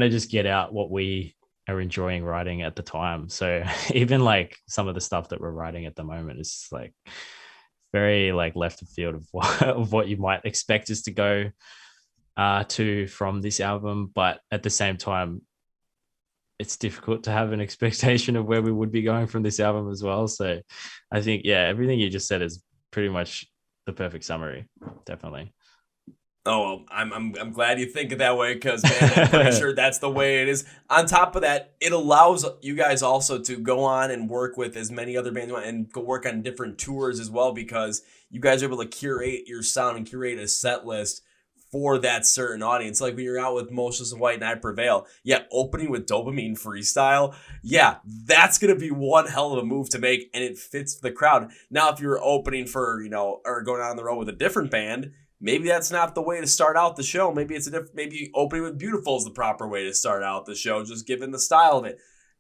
just get out what we are enjoying writing at the time. So even like some of the stuff that we're writing at the moment is like very like left of field of what you might expect us to go to from this album, but at the same time, it's difficult to have an expectation of where we would be going from this album as well. So I think, everything you just said is pretty much the perfect summary. Definitely. Oh, well, I'm glad you think it that way, because, man, I'm pretty sure that's the way it is. On top of that, it allows you guys also to go on and work with as many other bands and go work on different tours as well, because you guys are able to curate your sound and curate a set list for that certain audience. Like when you're out with Moses White and I Prevail, opening with Dopamine Freestyle, that's going to be one hell of a move to make, and it fits the crowd. Now, if you're opening for, or going on the road with a different band, maybe that's not the way to start out the show. Maybe it's maybe opening with Beautiful is the proper way to start out the show, just given the style of it.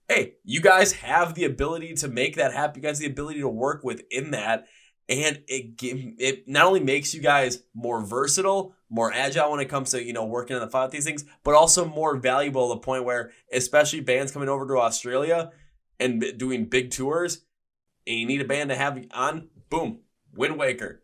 Hey, you guys have the ability to make that happen. You guys have the ability to work within that. And it not only makes you guys more versatile, more agile when it comes to, working on the file with these things, but also more valuable to the point where, especially bands coming over to Australia and doing big tours, and you need a band to have on, boom, Windwaker.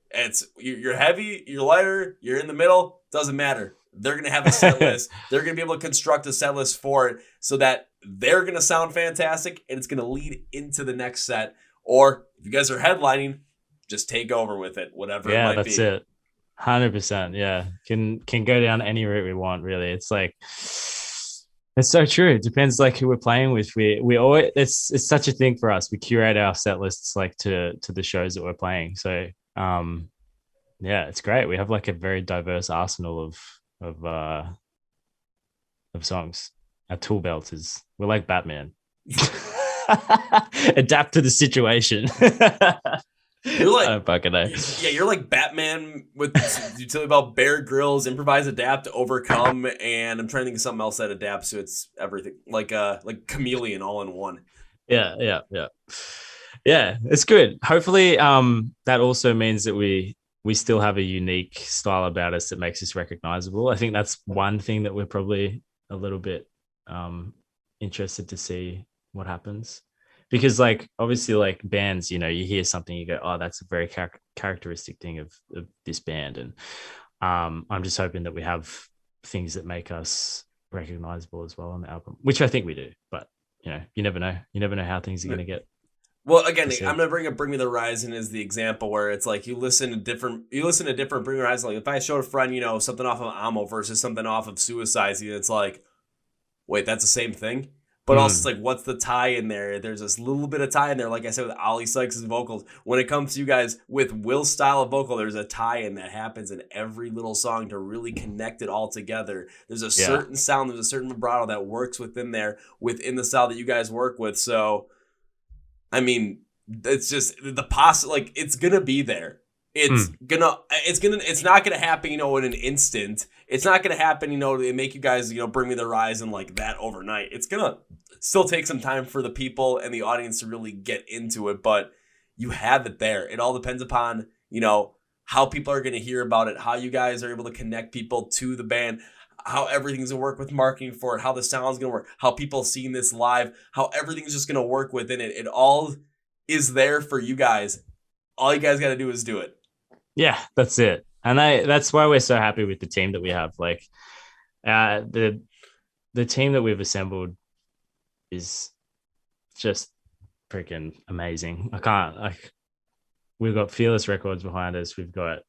You're heavy, you're lighter, you're in the middle, doesn't matter. They're going to have a set list. They're going to be able to construct a set list for it so that they're going to sound fantastic and it's going to lead into the next set. Or if you guys are headlining, just take over with it, whatever it might be. Yeah, that's it. 100%. Yeah. Can go down any route we want, really. It's like, it's so true. It depends like who we're playing with. We always, it's such a thing for us. We curate our set lists like to the shows that we're playing. So it's great. We have like a very diverse arsenal of songs. Our tool belt we're like Batman. Adapt to the situation. You're like, I don't fucking know. Yeah, you're like Batman with utility belt, Bear Grylls, improvise, adapt, overcome, and I'm trying to think of something else that adapts to it's everything, like chameleon all in one. Yeah. It's good. Hopefully, that also means that we still have a unique style about us that makes us recognizable. I think that's one thing that we're probably a little bit interested to see what happens. Because like, obviously like bands, you hear something, you go, oh, that's a very characteristic thing of this band. And I'm just hoping that we have things that make us recognizable as well on the album, which I think we do. But, you never know. You never know how things are going to get. Well, again, I'm going to bring Me the Horizon as the example where it's like you listen to different Bring Me the Horizon. Like if I showed a friend, something off of Amo versus something off of Suicide, it's like, wait, that's the same thing? But also, it's like, what's the tie in there? There's this little bit of tie in there. Like I said, with Ollie Sykes' vocals. When it comes to you guys with Will's style of vocal, there's a tie in that happens in every little song to really connect it all together. There's a certain sound, there's a certain vibrato that works within there, within the style that you guys work with. So, I mean, it's just like, it's gonna be there. It's not gonna happen, in an instant. It's not gonna happen, to make you guys, bring me the horizon like that overnight. It's gonna still take some time for the people and the audience to really get into it, but you have it there. It all depends upon, how people are gonna hear about it, how you guys are able to connect people to the band, how everything's gonna work with marketing for it, how the sound's gonna work, how people seeing this live, how everything's just gonna work within it. It all is there for you guys. All you guys gotta do is do it. Yeah, that's it. And that's why we're so happy with the team that we have. Like, the team that we've assembled is just freaking amazing. We've got Fearless Records behind us. We've got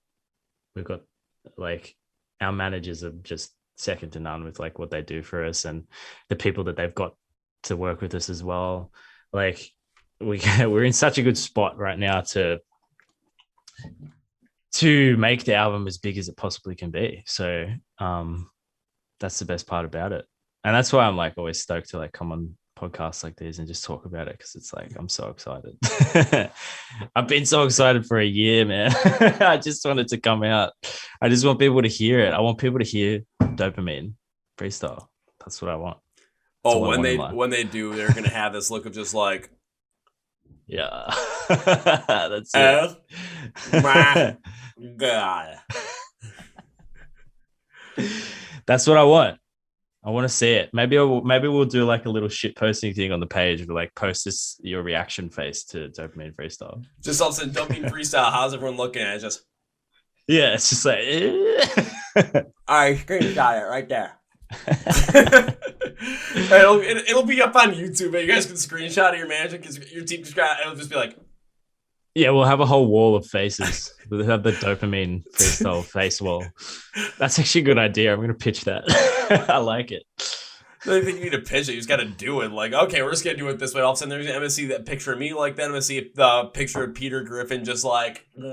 like, our managers are just second to none with like what they do for us, and the people that they've got to work with us as well. Like, we're in such a good spot right now to make the album as big as it possibly can be. So that's the best part about it. And that's why I'm like always stoked to like come on podcasts like these and just talk about it, because it's like, I'm so excited. I've been so excited for a year, man. I just want it to come out. I just want people to hear it. I want people to hear Dopamine Freestyle. That's what I want. When they do, they're gonna have this look of just like, yeah. That's it. Oh my God. That's what I want. I want to see it. Maybe we'll do like a little shit posting thing on the page, or like post your reaction face to Dopamine Freestyle. Just all of a sudden, Dopamine Freestyle. How's everyone looking at it? Just, yeah, it's just like, all right, screenshot it right there. It'll be up on YouTube, but you guys can screenshot of your manager, because your team it'll just be like, yeah, we'll have a whole wall of faces. We'll have the Dopamine Freestyle face wall. That's actually a good idea. I'm going to pitch that. I like it. I don't think you need to pitch it. You just got to do it. Like, okay, we're just going to do it this way. All of a sudden, I'm going to see that picture of me like that. I'm going to see the picture of Peter Griffin just like, and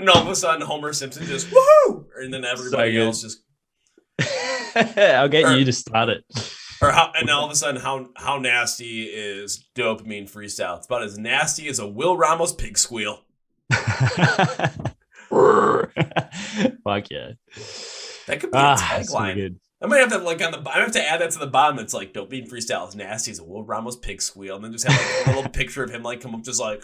all of a sudden, Homer Simpson just, woohoo! And then everybody else just. I'll get you to start it. And all of a sudden, how nasty is Dopamine Freestyle? It's about as nasty as a Will Ramos pig squeal. Fuck yeah. That could be a tagline. I might have to I have to add that to the bottom. It's like, Dopamine Freestyle is nasty as a Will Ramos pig squeal, and then just have like a little picture of him like come up just like.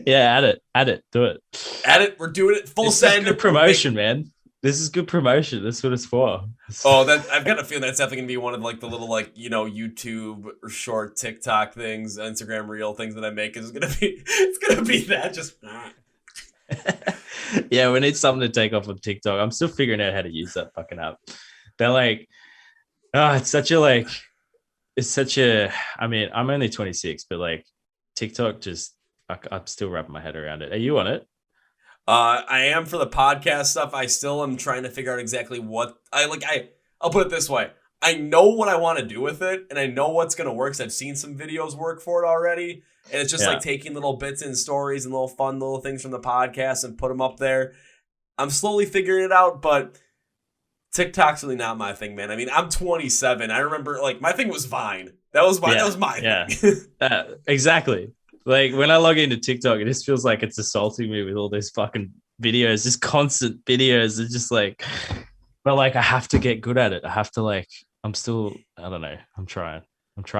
Yeah, add it, do it. Add it. We're doing it full send. Good promotion, man. This is good promotion. That's what it's for. I've got a feeling that's definitely gonna be one of like the little like YouTube or short TikTok things, Instagram reel things that I make. It's gonna be that just. Yeah, we need something to take off of TikTok. I'm still figuring out how to use that fucking app. They're like, it's such a. I mean, I'm only 26, but like TikTok just, I'm still wrapping my head around it. Are you on it? I am for the podcast stuff. I still am trying to figure out exactly what I'll put it this way. I know what I want to do with it, and I know what's going to work, because I've seen some videos work for it already. And it's just like taking little bits and stories and little fun little things from the podcast and put them up there. I'm slowly figuring it out, but TikTok's really not my thing, man. I mean, I'm 27. I remember like my thing was Vine. That was my thing. Exactly. Like when I log into TikTok, it just feels like it's assaulting me with all these fucking videos, just constant videos. It's just like, but like I have to get good at it. I have to like, I don't know. I'm trying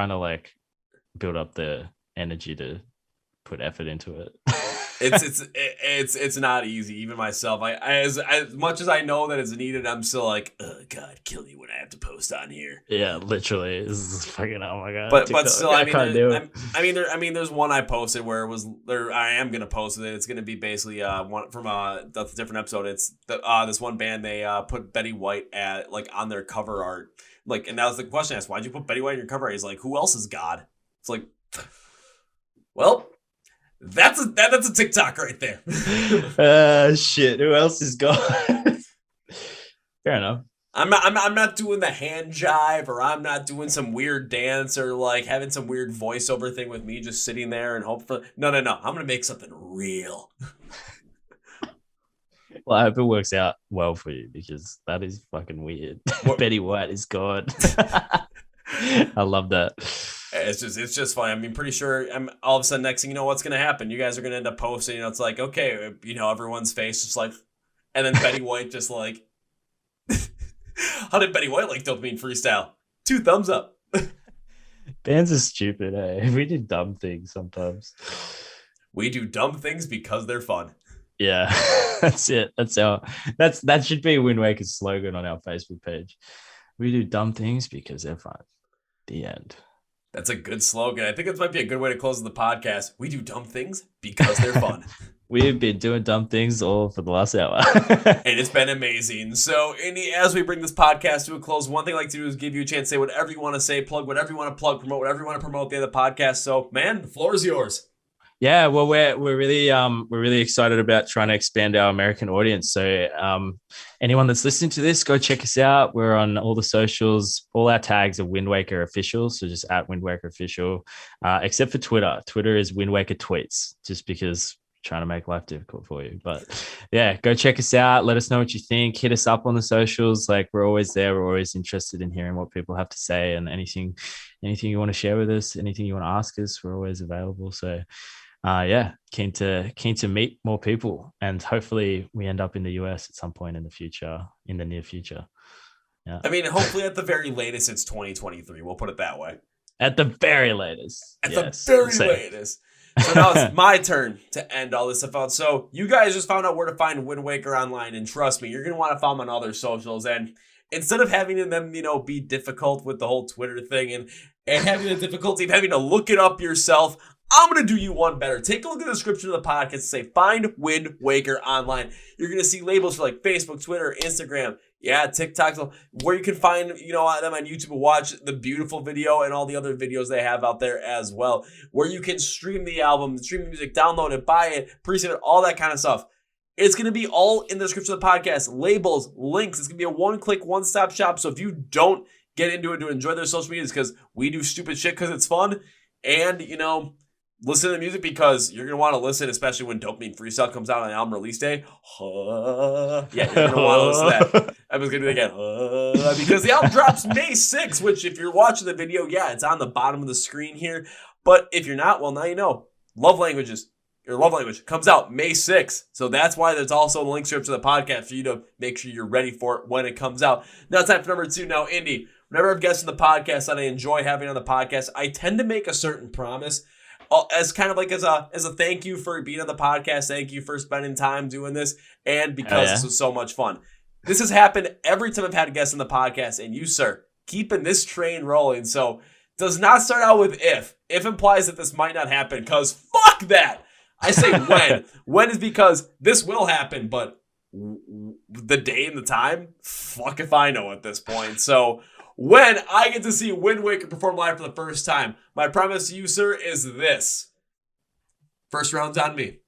to like build up the energy to put effort into it. It's not easy. Even myself, as much as I know that it's needed, I'm still like, oh God, kill you when I have to post on here. Yeah, literally. This is fucking, oh my God. But still, I mean, there's one I posted where it was there. I am gonna post it. It's gonna be basically one from that's a different episode. It's this one band, they put Betty White at like on their cover art, like, and that was the question I asked, why'd you put Betty White on your cover art? He's like, who else is God? It's like, well. That's a TikTok right there. Shit. Who else is God? Fair enough. I'm not doing the hand jive, or I'm not doing some weird dance, or like having some weird voiceover thing with me just sitting there and hope for. No. I'm gonna make something real. Well, I hope it works out well for you because that is fucking weird. Betty White is God. I love that. It's just funny. I mean, pretty sure I'm all of a sudden next thing you know what's gonna happen. You guys are gonna end up posting. It's like, okay, everyone's face just like, and then Betty White just like, how did Betty White like Dopamine Freestyle? 2 thumbs up. Bands are stupid, eh? We do dumb things sometimes. We do dumb things because they're fun. Yeah, that's it. That should be Windwaker's slogan on our Facebook page. We do dumb things because they're fun. The end. That's a good slogan. I think this might be a good way to close the podcast. We do dumb things because they're fun. We've been doing dumb things all for the last hour. And it's been amazing. So, Indey, as we bring this podcast to a close, one thing I like to do is give you a chance to say whatever you want to say, plug whatever you want to plug, promote whatever you want to promote at the end of the podcast. So, man, the floor is yours. Yeah, well, we're really excited about trying to expand our American audience. So anyone that's listening to this, go check us out. We're on all the socials. All our tags are Windwaker Official, so just at Windwaker Official, except for Twitter. Twitter is Windwaker Tweets, just because we're trying to make life difficult for you. But yeah, go check us out. Let us know what you think. Hit us up on the socials. Like, we're always there. We're always interested in hearing what people have to say, and anything you want to share with us, anything you want to ask us, we're always available. So keen to meet more people, and hopefully we end up in the US at some point in the near future. Yeah. I mean, hopefully at the very latest, it's 2023. We'll put it that way. At the very latest. Latest. So now it's my turn to end all this stuff out. So you guys just found out where to find Windwaker online, and trust me, you're going to want to follow them on other socials. And instead of having them, be difficult with the whole Twitter thing and having the difficulty of having to look it up yourself, I'm going to do you one better. Take a look at the description of the podcast and say, find Windwaker online. You're going to see labels for like Facebook, Twitter, Instagram, Tik Tok, where you can find, them on YouTube and watch the beautiful video and all the other videos they have out there as well, where you can stream the album, stream the music, download it, buy it, pre-save it, all that kind of stuff. It's going to be all in the description of the podcast, labels, links. It's going to be a one-click, one-stop shop. So if you don't get into it to enjoy their social medias because we do stupid shit because it's fun, and, listen to the music because you're going to want to listen, especially when Dopamine Freestyle comes out on the album release day. You're going to want to listen to that. I was going to do it again. Because the album drops May 6th, which if you're watching the video, it's on the bottom of the screen here. But if you're not, well, now you know. Love Language comes out May 6th. So that's why there's also the link to the podcast for you to make sure you're ready for it when it comes out. Now it's time for number 2. Now, Indey, whenever I've guests on the podcast that I enjoy having on the podcast, I tend to make a certain promise as kind of like as a thank you for being on the podcast, thank you for spending time doing this, and because this was so much fun. This has happened every time I've had guests on the podcast, and you, sir, keeping this train rolling. So does not start out with if. If implies that this might not happen, because fuck that. I say when. When is because this will happen, but the day and the time, fuck if I know at this point. So when I get to see Windwaker perform live for the first time, my promise to you, sir, is this. First round's on me.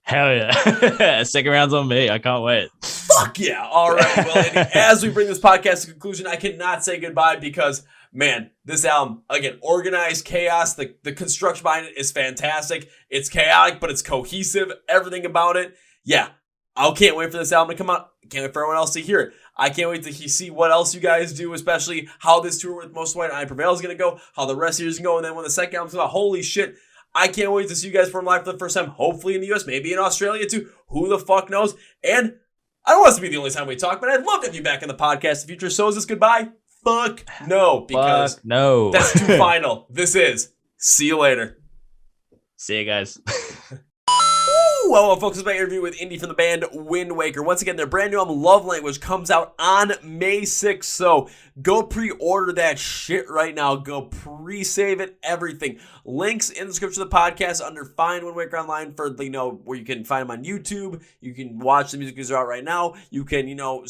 Hell yeah. Second round's on me. I can't wait. Fuck yeah. All right. Well, Andy, as we bring this podcast to conclusion, I cannot say goodbye because, man, this album, again, organized chaos. The construction behind it is fantastic. It's chaotic, but it's cohesive. Everything about it. Yeah. I can't wait for this album to come out. Can't wait for everyone else to hear it. I can't wait to see what else you guys do, especially how this tour with MIW I Prevail is going to go, how the rest of yours can go, and then when the second album comes out, holy shit, I can't wait to see you guys perform live for the first time, hopefully in the US, maybe in Australia too. Who the fuck knows? And I don't want this to be the only time we talk, but I'd love to have you back in the podcast in the future. So is this goodbye? Fuck no, because no. That's too final. This is. See you later. See you guys. Well, folks, this is my interview with Indey from the band Windwaker. Once again, their brand new album, Love Language, comes out on May 6th. So go pre-order that shit right now. Go pre-save it, everything. Links in the description of the podcast under Find Windwaker Online for, where you can find them on YouTube. You can watch the music videos out right now. You can, go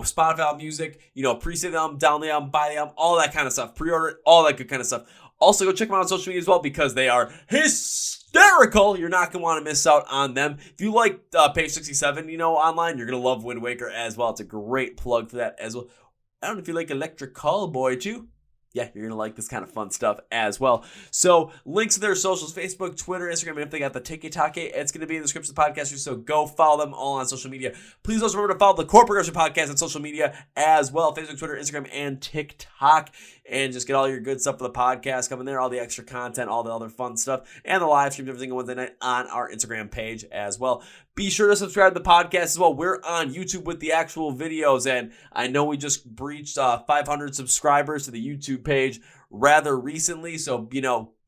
Spotify music, pre-save the album, download the album, buy the album, all that kind of stuff. Pre-order it, all that good kind of stuff. Also, go check them out on social media as well because they are hysterical. hysterical. You're not going to want to miss out on them. If you like Page 67, online, you're going to love Windwaker as well. It's a great plug for that as well. I don't know if you like Electric Call Boy too. Yeah, you're going to like this kind of fun stuff as well. So links to their socials, Facebook, Twitter, Instagram, and if they got the Tik Tok, it's going to be in the description of the podcast. So go follow them all on social media. Please also remember to follow the Chord Progression Podcast on social media as well. Facebook, Twitter, Instagram, and TikTok. And just get all your good stuff for the podcast coming there, all the extra content, all the other fun stuff, and the live streams every single Wednesday night on our Instagram page as well. Be sure to subscribe to the podcast as well. We're on YouTube with the actual videos, and I know we just breached 500 subscribers to the YouTube page rather recently, so,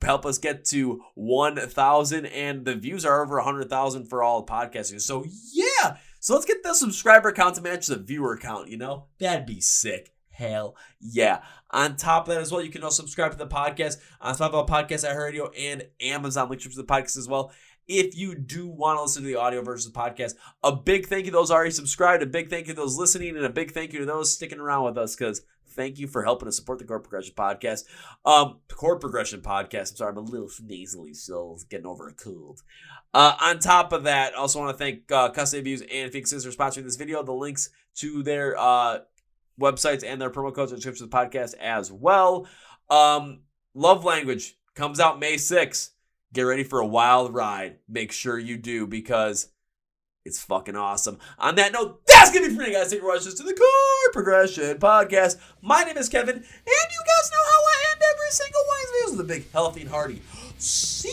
help us get to 1,000, and the views are over 100,000 for all podcasting. So, yeah! So let's get the subscriber count to match the viewer count, That'd be sick. Hell yeah. On top of that as well, you can also subscribe to the podcast on Spotify Podcasts, iHeart, and Amazon. Link to the podcast as well. If you do want to listen to the audio version of the podcast, a big thank you to those already subscribed, a big thank you to those listening, and a big thank you to those sticking around with us, because thank you for helping us support the Chord Progression Podcast. Chord Progression Podcast. I'm sorry, I'm a little nasally, so getting over a cold. On top of that, I also want to thank Custody Views and Fixes for sponsoring this video. The links to their websites and their promo codes and description of the podcast as well. Love Language comes out May 6th. Get ready for a wild ride. Make sure you do, because it's fucking awesome. On that note, that's gonna be for me, guys. Thank you for watching to the Chord Progression Podcast. My name is Kevin, and you guys know how I end every single one of these videos with a big, healthy, and hearty. See